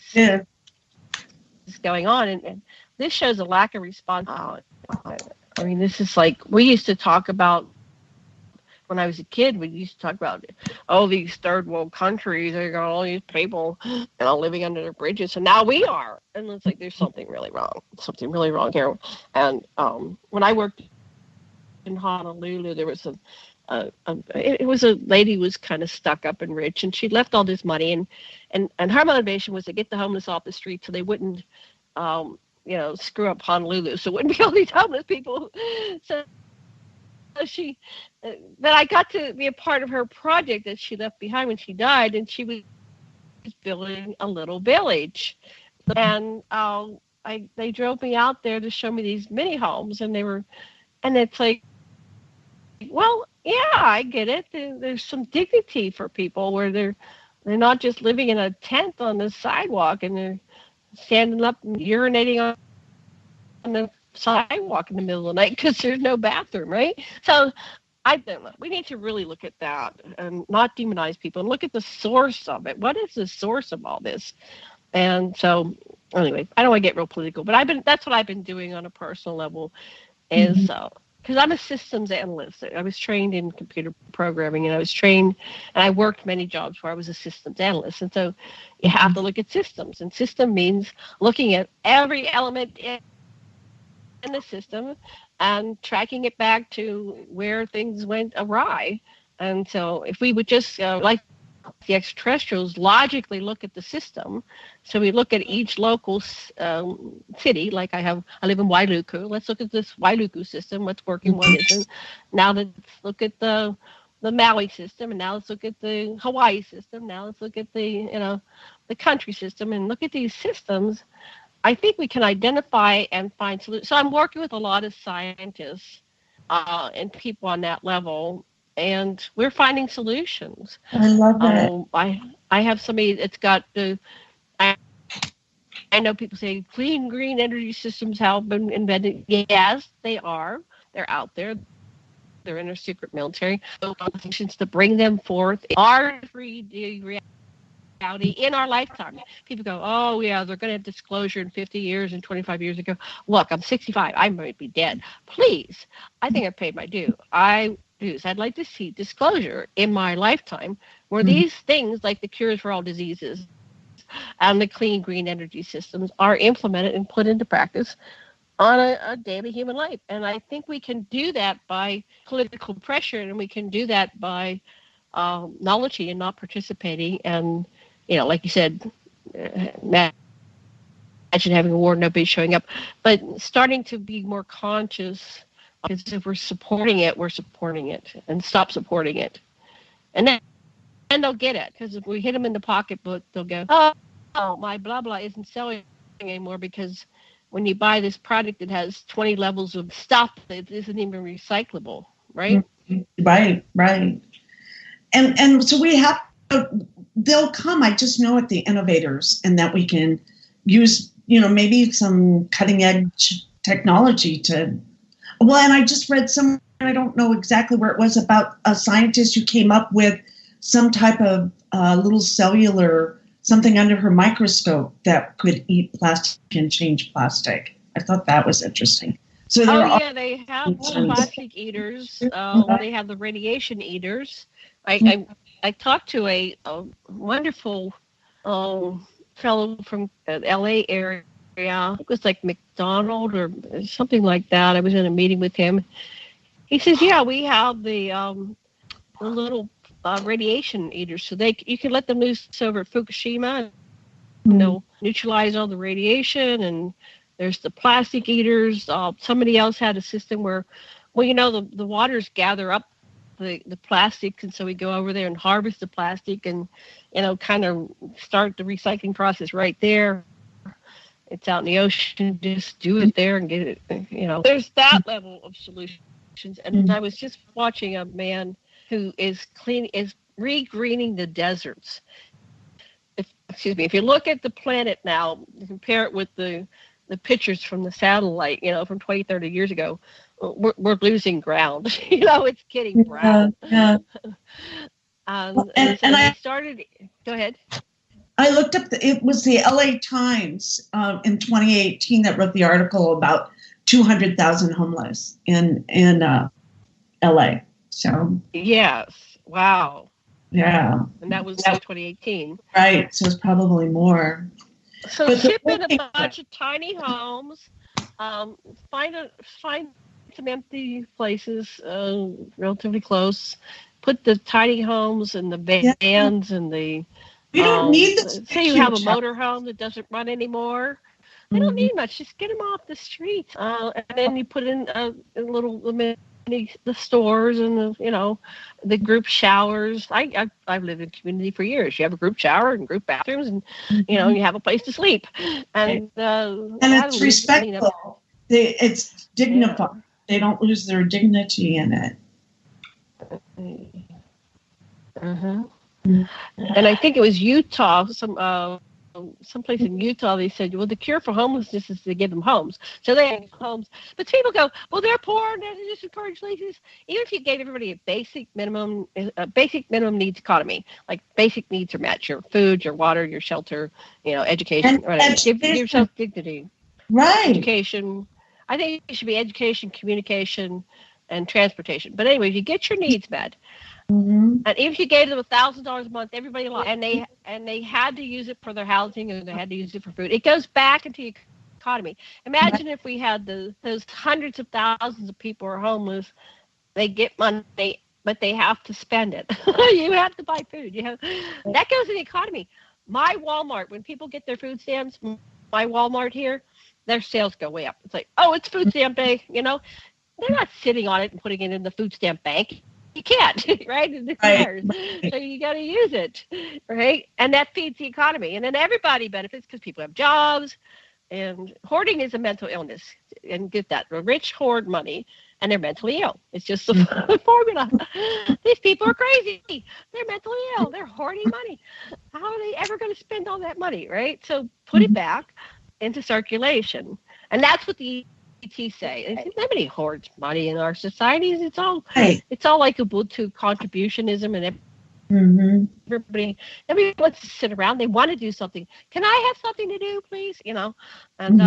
going on, and this shows a lack of response. I mean, this is like, we used to talk about, when I was a kid, we used to talk about, these third world countries, they got all these people, living under their bridges. So now we are. And it's like, there's something really wrong here. And when I worked in Honolulu, there was it was a lady who was kind of stuck up and rich, and she left all this money, and her motivation was to get the homeless off the street so they wouldn't, screw up Honolulu. So it wouldn't be all these homeless people. So but I got to be a part of her project that she left behind when she died, and she was building a little village. And they drove me out there to show me these mini homes, and it's like, well, yeah, I get it. There's some dignity for people where they're not just living in a tent on the sidewalk, and they're standing up and urinating on the sidewalk in the middle of the night because there's no bathroom, right? So I think we need to really look at that and not demonize people and look at the source of it. What is the source of all this? And so anyway, I don't want to get real political, but that's what I've been doing on a personal level, is because I'm a systems analyst. I was trained in computer programming, and I worked many jobs where I was a systems analyst. And so you have to look at systems, and system means looking at every element in the system and tracking it back to where things went awry. And so if we would just, like the extraterrestrials, logically look at the system, so we look at each local city, like I live in Wailuku. Let's look at this Wailuku system, what's working, what isn't. Now let's look at the the Maui system, and now let's look at the Hawaii system. Now let's look at the country system, and look at these systems. I think we can identify and find solutions. So I'm working with a lot of scientists and people on that level, and we're finding solutions. I love that. I have somebody that's got the. I know people say clean green energy systems have been invented. Yes, they are. They're out there. They're in our secret military. So conversations to bring them forth in our 3D reality in our lifetime. People go, oh, yeah, they're going to have disclosure in 50 years and 25 years ago. Look, I'm 65. I might be dead. Please, I think I've paid my due. I'd like to see disclosure in my lifetime where these things, like the cures for all diseases and the clean green energy systems, are implemented and put into practice on a daily human life. And I think we can do that by political pressure, and we can do that by nullity and not participating. And, like you said, imagine having a war, nobody showing up. But starting to be more conscious, because if we're supporting it, and stop supporting it. And then they'll get it, because if we hit them in the pocketbook, they'll go, oh, my blah, blah isn't selling anymore, because when you buy this product that has 20 levels of stuff that isn't even recyclable, right? Right. And so we have, they'll come, I just know it, the innovators, and that we can use, maybe some cutting edge technology to, and I just read somewhere, I don't know exactly where it was, about a scientist who came up with some type of little cellular something under her microscope that could eat plastic and change plastic. I thought that was interesting. So they have plastic eaters. They have the radiation eaters. I talked to a wonderful fellow from LA area. It was like McDonald or something like that. I was in a meeting with him. He says, yeah, we have the little radiation eaters, so you can let them loose over at Fukushima, and they'll neutralize all the radiation. And there's the plastic eaters. Somebody else had a system where, the waters gather up the plastic, and so we go over there and harvest the plastic, and kind of start the recycling process right there. It's out in the ocean, just do it there and get it. There's that level of solutions. And I was just watching a man who is re-greening the deserts. If you look at the planet now, compare it with the pictures from the satellite, from 20, 30 years ago, we're losing ground. It's getting brown. Yeah. I started. Go ahead. I looked up. It was the LA Times in 2018 that wrote the article about 200,000 homeless in LA. So yes, wow. Yeah. And that was 2018. Right. So it's probably more. So ship in a bunch of tiny homes. Find some empty places relatively close. Put the tiny homes and the vans and the. You don't need the. Say you have a motor home that doesn't run anymore. They don't need much. Just get them off the streets, and then you put in a little the stores and the group showers. I've lived in community for years. You have a group shower and group bathrooms, and you have a place to sleep, and it's respectful. It's dignified. Yeah. They don't lose their dignity in it. Mm-hmm. And I think it was Utah, someplace in Utah, they said, well, the cure for homelessness is to give them homes. So they have homes. But people go, well, they're poor, and they just encourage places. Even if you gave everybody a basic minimum needs economy, like basic needs are met, your food, your water, your shelter, education, whatever. Give yourself dignity. Right. Education. I think it should be education, communication, and transportation. But anyway, if you get your needs met, and if you gave them $1,000 a month, everybody liked, and they had to use it for their housing, and they had to use it for food. It goes back into the economy. Imagine if we had those hundreds of thousands of people who are homeless. They get money, but they have to spend it. You have to buy food. That goes in the economy. My Walmart, when people get their food stamps, my Walmart here, their sales go way up. It's like, oh, it's food stamp day. They're not sitting on it and putting it in the food stamp bank. you can't, right? It's theirs. So you got to use it, right? And that feeds the economy. And then everybody benefits because people have jobs. And hoarding is a mental illness. And get that. The rich hoard money, and they're mentally ill. It's just the formula. These people are crazy. They're mentally ill. They're hoarding money. How are they ever going to spend all that money, right? So put it back into circulation. And that's what the ET say. Nobody hoards money in our societies. It's all like Ubuntu contributionism, and everybody wants to sit around. They want to do something. Can I have something to do, please? You know, and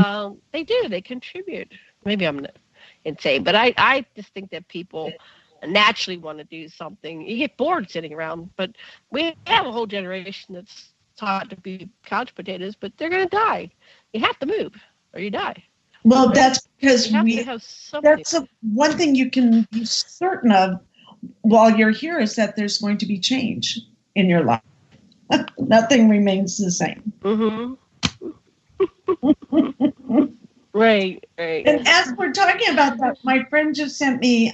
they do. They contribute. Maybe I'm insane, but I just think that people naturally want to do something. You get bored sitting around, but we have a whole generation that's taught to be couch potatoes, but they're going to die. You have to move or you die. Well, that's because that's one thing you can be certain of while you're here is that there's going to be change in your life. Nothing remains the same. Right. And as we're talking about that, my friend just sent me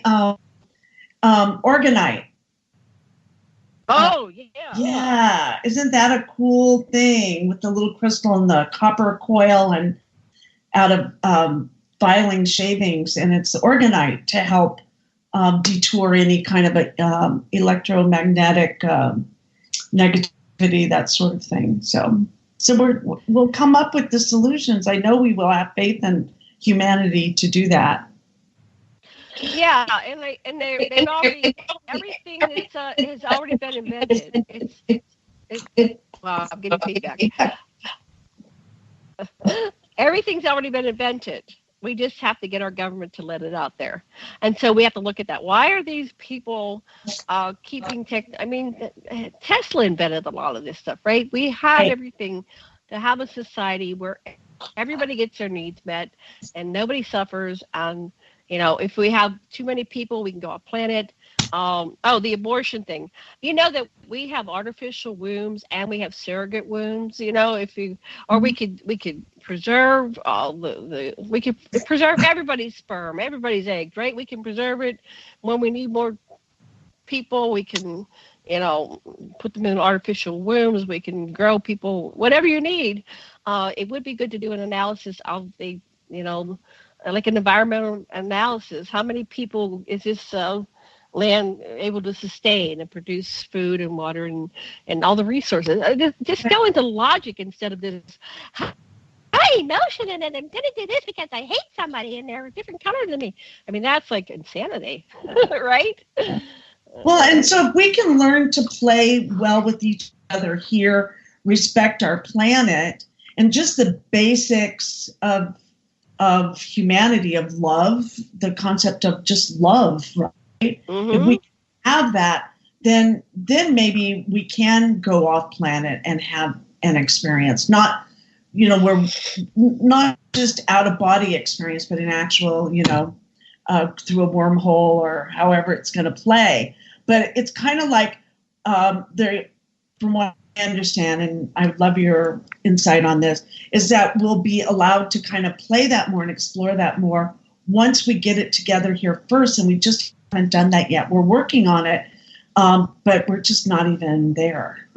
Organite. Oh, yeah. Yeah. Isn't that a cool thing with the little crystal and the copper coil and out of filing shavings? And it's Organite to help detour any kind of electromagnetic negativity, that sort of thing. So we'll come up with the solutions. I know we will have faith in humanity to do that. Yeah, and they've already, everything has already been invented. Wow, I'm getting feedback. Everything's already been invented. We just have to get our government to let it out there. And so we have to look at that. Why are these people keeping Tesla invented a lot of this stuff, right? We have everything to have a society where everybody gets their needs met and nobody suffers. And, you know, if we have too many people, we can go off planet. The abortion thing. You know that we have artificial wombs and we have surrogate wombs, you know, we could preserve we could preserve everybody's sperm, everybody's eggs, right? We can preserve it. When we need more people, we can, you know, put them in artificial wombs. We can grow people, whatever you need. It would be good to do an analysis of the, you know, like an environmental analysis. How many people is this land able to sustain and produce food and water and all the resources? Just go into logic instead of this high emotion and then I'm going to do this because I hate somebody and they're a different color than me. I mean, that's like insanity, right? Well, and so if we can learn to play well with each other here, respect our planet, and just the basics of humanity, of love, the concept of just love, right? If we have that, then maybe we can go off planet and have an experience. Not, you know, we're not just out of body experience, but an actual, you know, through a wormhole or however it's going to play. But it's kind of like from what I understand, and I love your insight on this, is that we'll be allowed to kind of play that more and explore that more once we get it together here first, and we just haven't done that yet. We're working on it, but we're just not even there.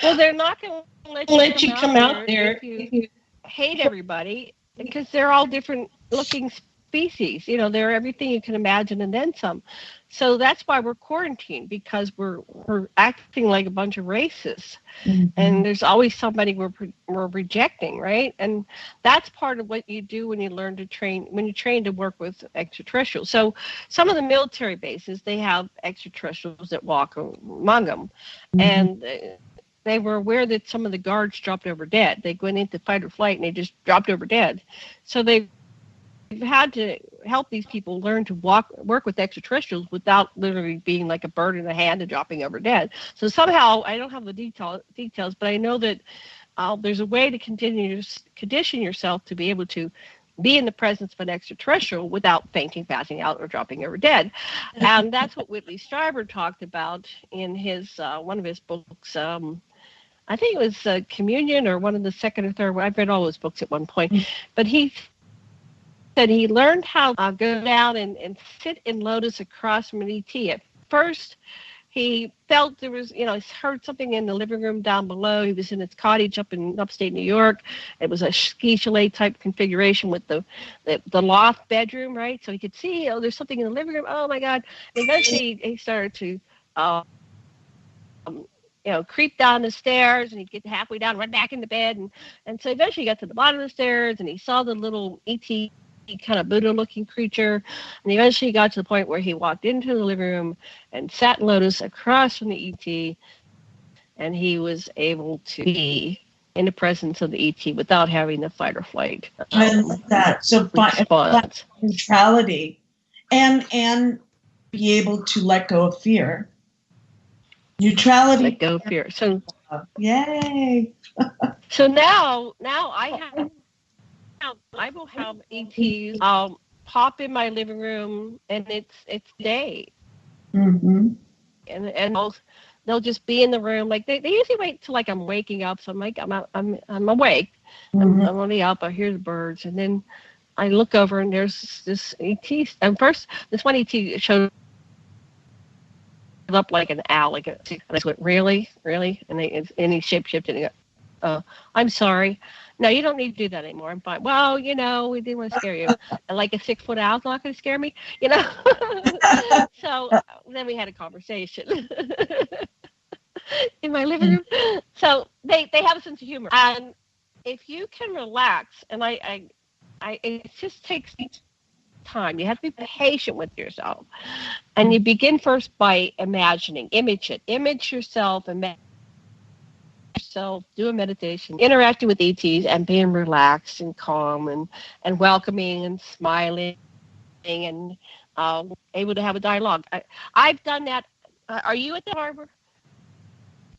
Well, they're not going to let you come out there if you hate everybody, because they're all different looking species. You know, they're everything you can imagine and then some. So that's why we're quarantined, because we're acting like a bunch of racists. And there's always somebody we're rejecting, right? And that's part of what you do when you learn to train, when you train to work with extraterrestrials. So some of the military bases, they have extraterrestrials that walk among them. And they were aware that some of the guards dropped over dead. They went into fight or flight and they just dropped over dead. So they've had to help these people learn to work with extraterrestrials without literally being like a bird in the hand and dropping over dead. So somehow, I don't have the details, but I know that there's a way to condition yourself to be able to be in the presence of an extraterrestrial without fainting, passing out, or dropping over dead. And that's what Whitley Strieber talked about in his one of his books. I think it was Communion, or one of the second or third. I've read all those books at one point. But he said he learned how to go down and sit in lotus across from an ET at first he felt there was, he heard something in the living room down below. He was in his cottage up in upstate New York. It was a ski chalet type configuration with the loft bedroom, right? So he could see, there's something in the living room. Oh my God. And eventually he started to, creep down the stairs, and he'd get halfway down, run back into bed. And so eventually he got to the bottom of the stairs, and he saw the little E.T. kind of Buddha-looking creature, and eventually he got to the point where he walked into the living room and sat in lotus across from the ET, and he was able to be in the presence of the ET without having the fight or flight. I love that. So neutrality, and be able to let go of fear. Neutrality. Let go of fear. So, yay! So now I will have ETs pop in my living room, and it's day, and they'll just be in the room. Like they usually wait till like I'm waking up, so I'm like I'm awake, I'm only up. I hear the birds, and then I look over, and there's this ET. And first, this one ET showed up like an owl, and I just went, really, and he shape-shifted, and I'm sorry. No, you don't need to do that anymore. I'm fine. Well, we didn't want to scare you. And like a 6-foot owl's not going to scare me, So then we had a conversation in my living room. So they have a sense of humor. And if you can relax, and it just takes time. You have to be patient with yourself. And you begin first by imagining. Image yourself, do a meditation, interacting with ETs and being relaxed and calm and welcoming and smiling and able to have a dialogue. I've done that. Are you at the harbor?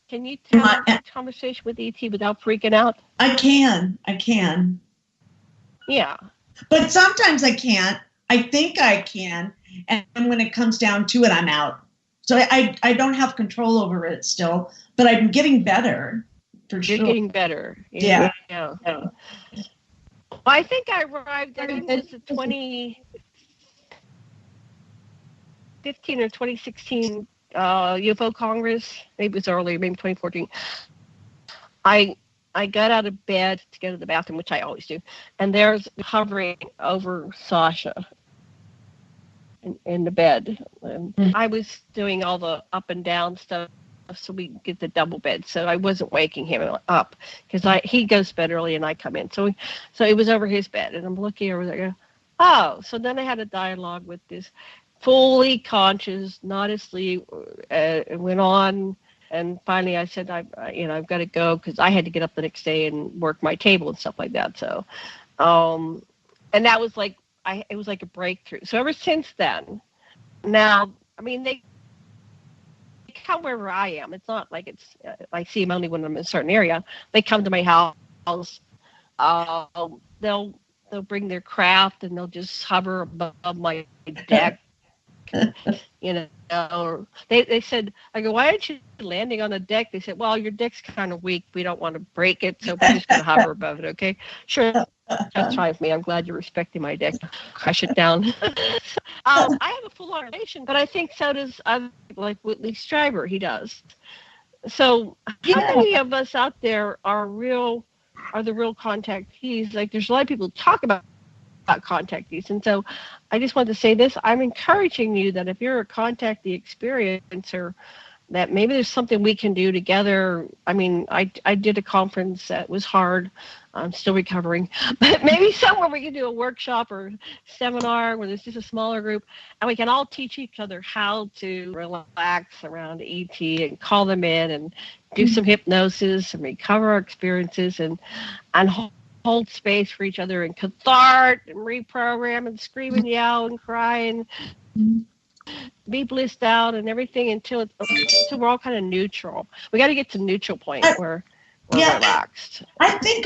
Can you have a conversation with ET without freaking out? I can. Yeah. But sometimes I can't. I think I can. And when it comes down to it, I'm out. So I don't have control over it still, but I'm getting better. For You're sure. getting better. Yeah. Well, I think I arrived, I think it was 2015 or 2016 UFO Congress. Maybe it was earlier, maybe 2014. I got out of bed to go to the bathroom, which I always do, and there's hovering over Sasha in the bed. I was doing all the up and down stuff so we get the double bed. So I wasn't waking him up because he goes to bed early and I come in. So it was over his bed, and I'm looking over there. So then I had a dialogue with this fully conscious, not asleep. It went on, and finally I said, I've got to go because I had to get up the next day and work my table and stuff like that. So, and that was like it was like a breakthrough. So ever since then, now they come wherever I am. It's not like I see them only when I'm in a certain area. They come to my house. They'll bring their craft and they'll just hover above my deck. Or they said, I go, why aren't you landing on the deck? They said, well, your deck's kind of weak. We don't want to break it, so we're just going to hover above it, okay? Sure, that's fine with me. I'm glad you're respecting my deck. Crush it down. I have a full-on relation, but I think so does like Whitley Strieber. He does. So how many of us out there are the real contactees? Like there's a lot of people talk about contactees, and so I just wanted to say this. I'm encouraging you that if you're a contactee experiencer, that maybe there's something we can do together. I did a conference that was hard. I'm still recovering, but maybe somewhere we can do a workshop or seminar where there's just a smaller group, and we can all teach each other how to relax around ET and call them in and do some hypnosis and recover our experiences and hold space for each other and cathart and reprogram and scream and yell and cry and be blissed out and everything until we're all kind of neutral. We got to get to neutral point where we're relaxed. I think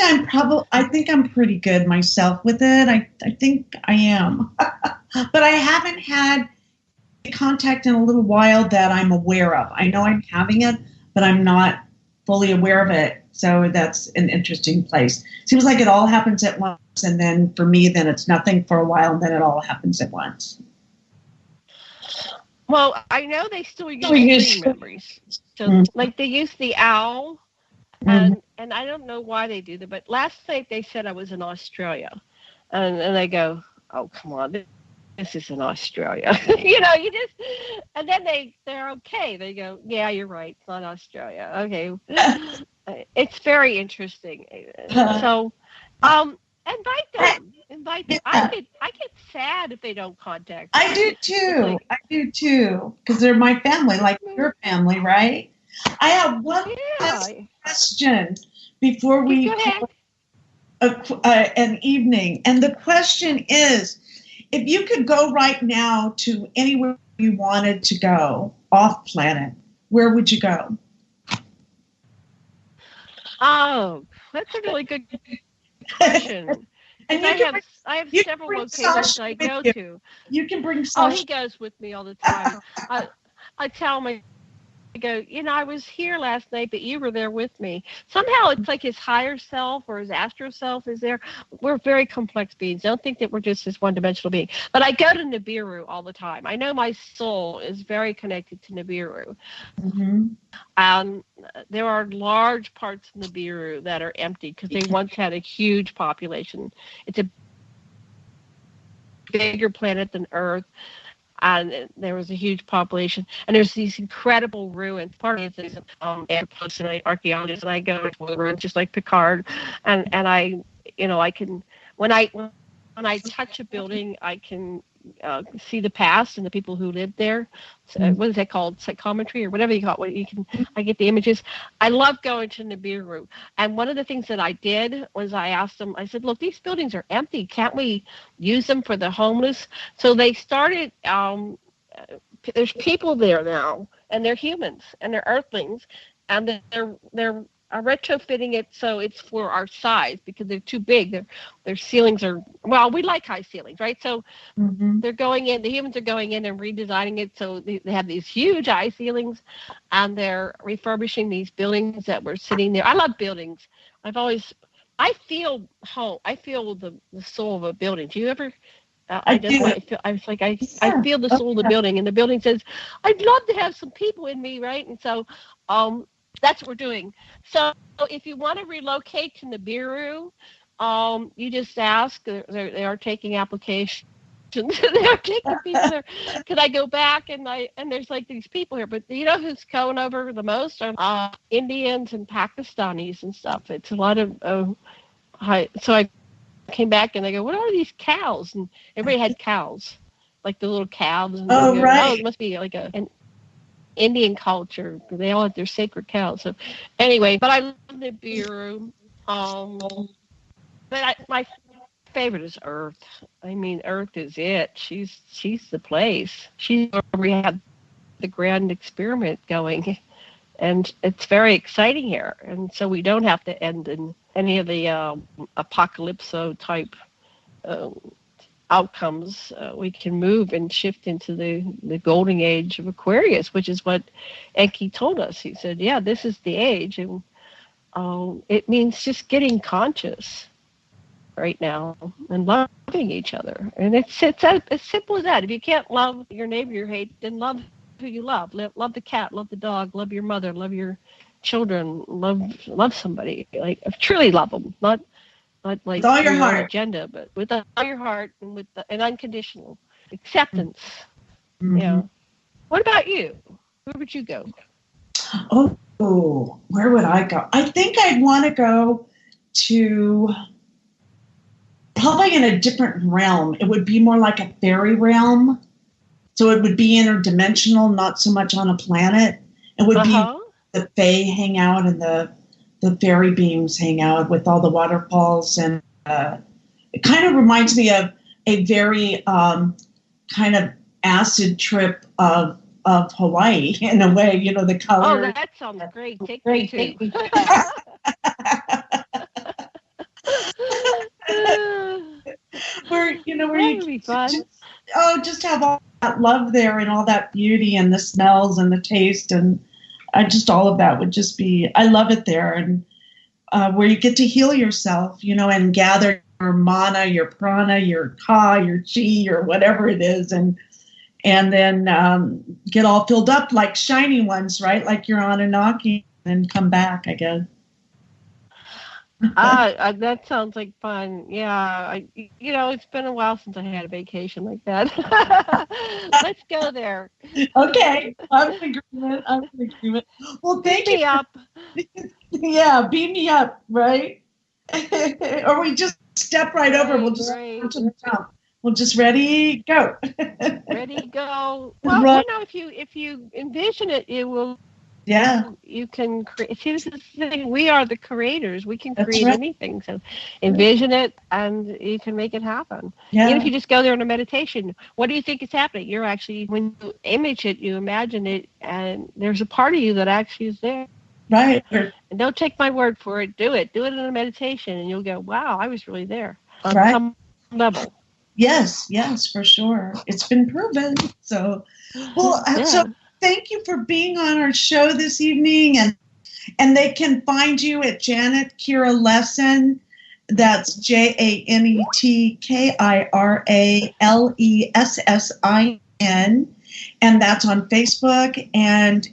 I'm pretty good myself with it. I think I am, but I haven't had contact in a little while that I'm aware of. I know I'm having it, but I'm not fully aware of it. So that's an interesting place. Seems like it all happens at once, and then for me, then it's nothing for a while, and then it all happens at once. Well, I know they still use dream memories. So, like, they use the owl, and I don't know why they do that, but last night they said I was in Australia. And I go, oh, come on, this is in Australia. And then they're okay. They go, yeah, you're right. It's not Australia. Okay. It's very interesting. So, invite them. Yeah. I get sad if they don't contact me. I do too. Because they're my family, like your family, right? I have one last question before we an evening. And the question is, if you could go right now to anywhere you wanted to go off planet, where would you go? Oh, that's a really good question. And I have several locations I go to. You can bring Sasha. Oh, he goes with me all the time. I tell him, I go, I was here last night, but you were there with me. Somehow it's like his higher self or his astral self is there. We're very complex beings. Don't think that we're just this one-dimensional being. But I go to Nibiru all the time. I know my soul is very connected to Nibiru. There are large parts of Nibiru that are empty because they once had a huge population. It's a bigger planet than Earth. And there was a huge population, and there's these incredible ruins. Part of it is anthropologists and archaeologists, and I go to the ruins just like Picard, and I can when I touch a building, I can see the past and the people who lived there. So, what is that called? Psychometry or whatever you call it. I get the images. I love going to Nibiru. And one of the things that I did was I asked them, I said, look, these buildings are empty. Can't we use them for the homeless? So they started, there's people there now, and they're humans, and they're earthlings, and they're retrofitting it so it's for our size because they're too big. Their ceilings are, well, we like high ceilings, right? So they're going in, the humans are going in and redesigning it so they have these huge high ceilings, and they're refurbishing these buildings that were sitting there. I love buildings. I feel home. I feel the soul of a building. Do you ever? I feel the soul of the building, and the building says, I'd love to have some people in me, right? And so, that's what we're doing. So if you want to relocate to Nibiru, you just ask. They are taking applications. They are taking people there. Could I go back and there's like these people here, but you know who's going over the most are Indians and Pakistanis and stuff. It's a lot of so I came back and they go, what are these cows? And everybody had cows, like the little calves. And it must be like an Indian culture. They all have their sacred cows. So anyway, but I love Nibiru. My favorite is Earth. I mean, Earth is it. She's the place. She's where we have the grand experiment going, and it's very exciting here. And so we don't have to end in any of the apocalypso type outcomes. We can move and shift into the golden age of Aquarius, which is what Enki told us. He said, yeah, this is the age, and it means just getting conscious right now and loving each other. And it's as simple as that. If you can't love your neighbor you hate, then love who you love. Love the cat, love the dog, love your mother, love your children, love somebody. Like, truly love them, not like with all your heart agenda, but with all your heart and with an unconditional acceptance. Yeah. What about you? Where would you go? Oh, where would I go? I think I'd want to go to probably in a different realm. It would be more like a fairy realm. So it would be interdimensional, not so much on a planet. It would be the fae hang out and the fairy beings hang out with all the waterfalls. And it kind of reminds me of a very kind of acid trip of Hawaii in a way, you know, the color. Oh, that sounds great. Take me too. where you just have all that love there and all that beauty and the smells and the taste and just all of that would just be, I love it there. And where you get to heal yourself, you know, and gather your mana, your prana, your ka, your chi, or whatever it is, and and then get all filled up like shiny ones, right? Like you're on Anunnaki, and come back again. That sounds like fun. Yeah, it's been a while since I had a vacation like that. Let's go there. Okay, I'm in agreement. Well, thank you. Beam me up. Yeah, beam me up, right? Or we just step right over. We'll just go to the top. We'll just ready, go. Ready, go. Well, if you envision it, it will. Yeah. You can create. See, this is the thing. We are the creators. We can create anything. So envision it and you can make it happen. Yeah. Even if you just go there in a meditation, what do you think is happening? You're actually, when you image it, you imagine it, and there's a part of you that actually is there. Right. And don't take my word for it. Do it. Do it in a meditation, and you'll go, wow, I was really there on some level. Yes, for sure. It's been proven. So, so thank you for being on our show this evening, and they can find you at Janet Kira Lessin. That's JanetkiraLessin, and that's on Facebook, and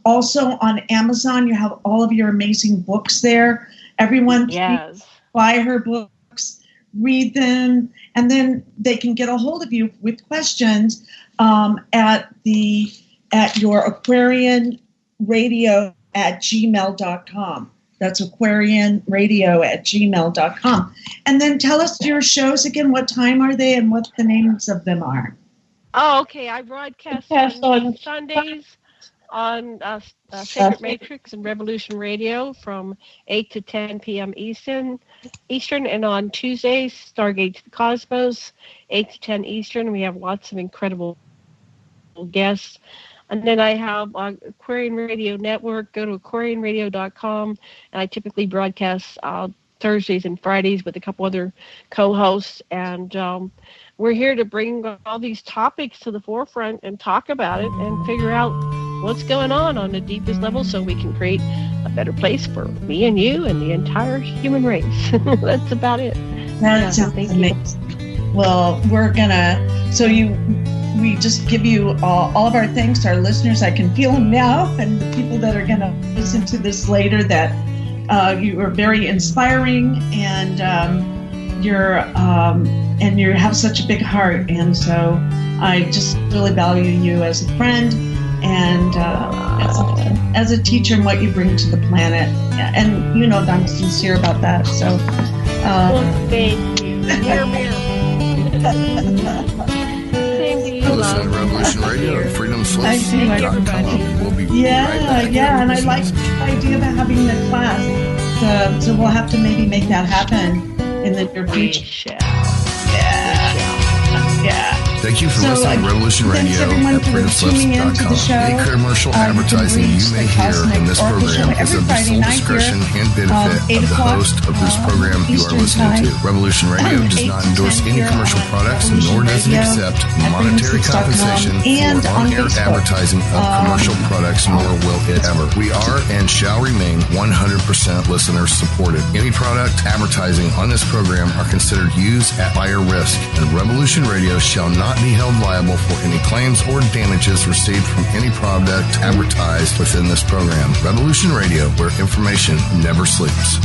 also on Amazon. You have all of your amazing books there. Everyone, please buy her books, read them, and then they can get a hold of you with questions at your aquarianradio@gmail.com. That's aquarianradio@gmail.com. And then tell us your shows again. What time are they and what the names of them are? Oh, okay. I broadcast on Sundays on Sacred Matrix and Revolution Radio from 8 to 10 p.m. Eastern, and on Tuesdays, Stargate to the Cosmos, 8 to 10 Eastern. We have lots of incredible guests. And then I have Aquarian Radio Network. Go to aquarianradio.com, and I typically broadcast Thursdays and Fridays with a couple other co-hosts, and we're here to bring all these topics to the forefront and talk about it and figure out what's going on the deepest level so we can create a better place for me and you and the entire human race. That's about it. That sounds amazing. Well, we just give you all of our thanks to our listeners. I can feel them now, and the people that are going to listen to this later, that you are very inspiring, and you have such a big heart, and so I just really value you as a friend and as a teacher and what you bring to the planet. And you know that I'm sincere about that. So, thank you. Mirror. Listen to Revolution Radio at freedomslips.com. We'll be right back. Yeah, and I like the idea of having the class. So we'll have to maybe make that happen in the near future. Yeah. Thank you for listening to Revolution Radio at freedomslips.com. Any commercial advertising you may hear in this program is of the sole discretion and benefit of the host of whose program you are listening to. Revolution Radio does not endorse any commercial products, nor does it accept monetary compensation for on-air advertising of commercial products, nor will it ever. We are and shall remain 100% listener supported. Any product advertising on this program are considered used at buyer risk, and Revolution Radio shall not be held liable for any claims or damages received from any product advertised within this program. Revolution Radio, where information never sleeps.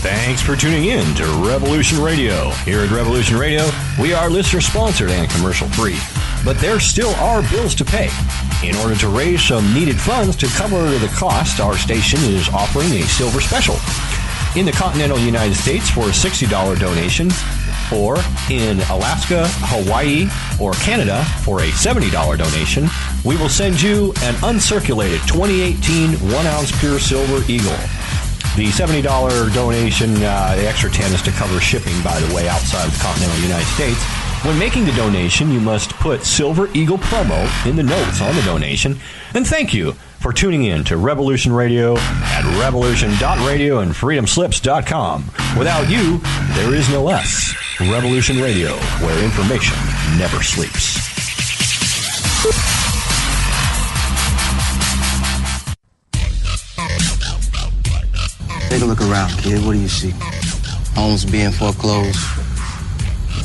Thanks for tuning in to Revolution Radio. Here at Revolution Radio, we are listener-sponsored and commercial-free. But there still are bills to pay. In order to raise some needed funds to cover the cost, our station is offering a silver special. In the continental United States for a $60 donation, or in Alaska, Hawaii, or Canada for a $70 donation, we will send you an uncirculated 2018 1-ounce pure silver eagle. The $70 donation, the extra 10 is to cover shipping, by the way, outside of the continental United States. When making the donation, you must put Silver Eagle promo in the notes on the donation. And thank you for tuning in to Revolution Radio at revolution.radio and freedomslips.com. Without you, there is no us. Revolution Radio, where information never sleeps. Take a look around, kid. What do you see? Homes being foreclosed.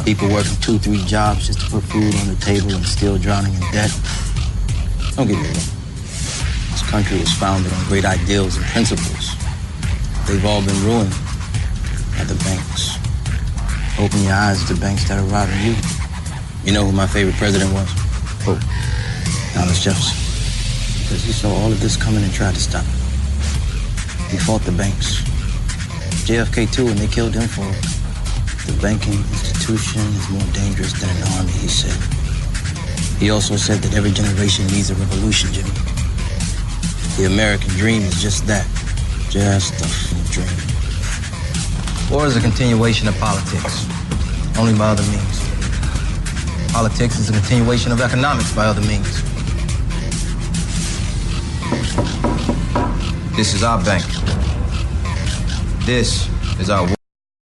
People working 2-3 jobs just to put food on the table and still drowning in debt. Don't get me wrong. This country was founded on great ideals and principles. They've all been ruined by the banks. Open your eyes to the banks that are robbing you. You know who my favorite president was? Who? Thomas Jefferson. Because he saw all of this coming and tried to stop it. He fought the banks. JFK too, and they killed him for it. The banking institution is more dangerous than an army, he said. He also said that every generation needs a revolution, Jimmy. The American dream is just that. Just a dream. War is a continuation of politics, only by other means. Politics is a continuation of economics by other means. This is our bank. This is our war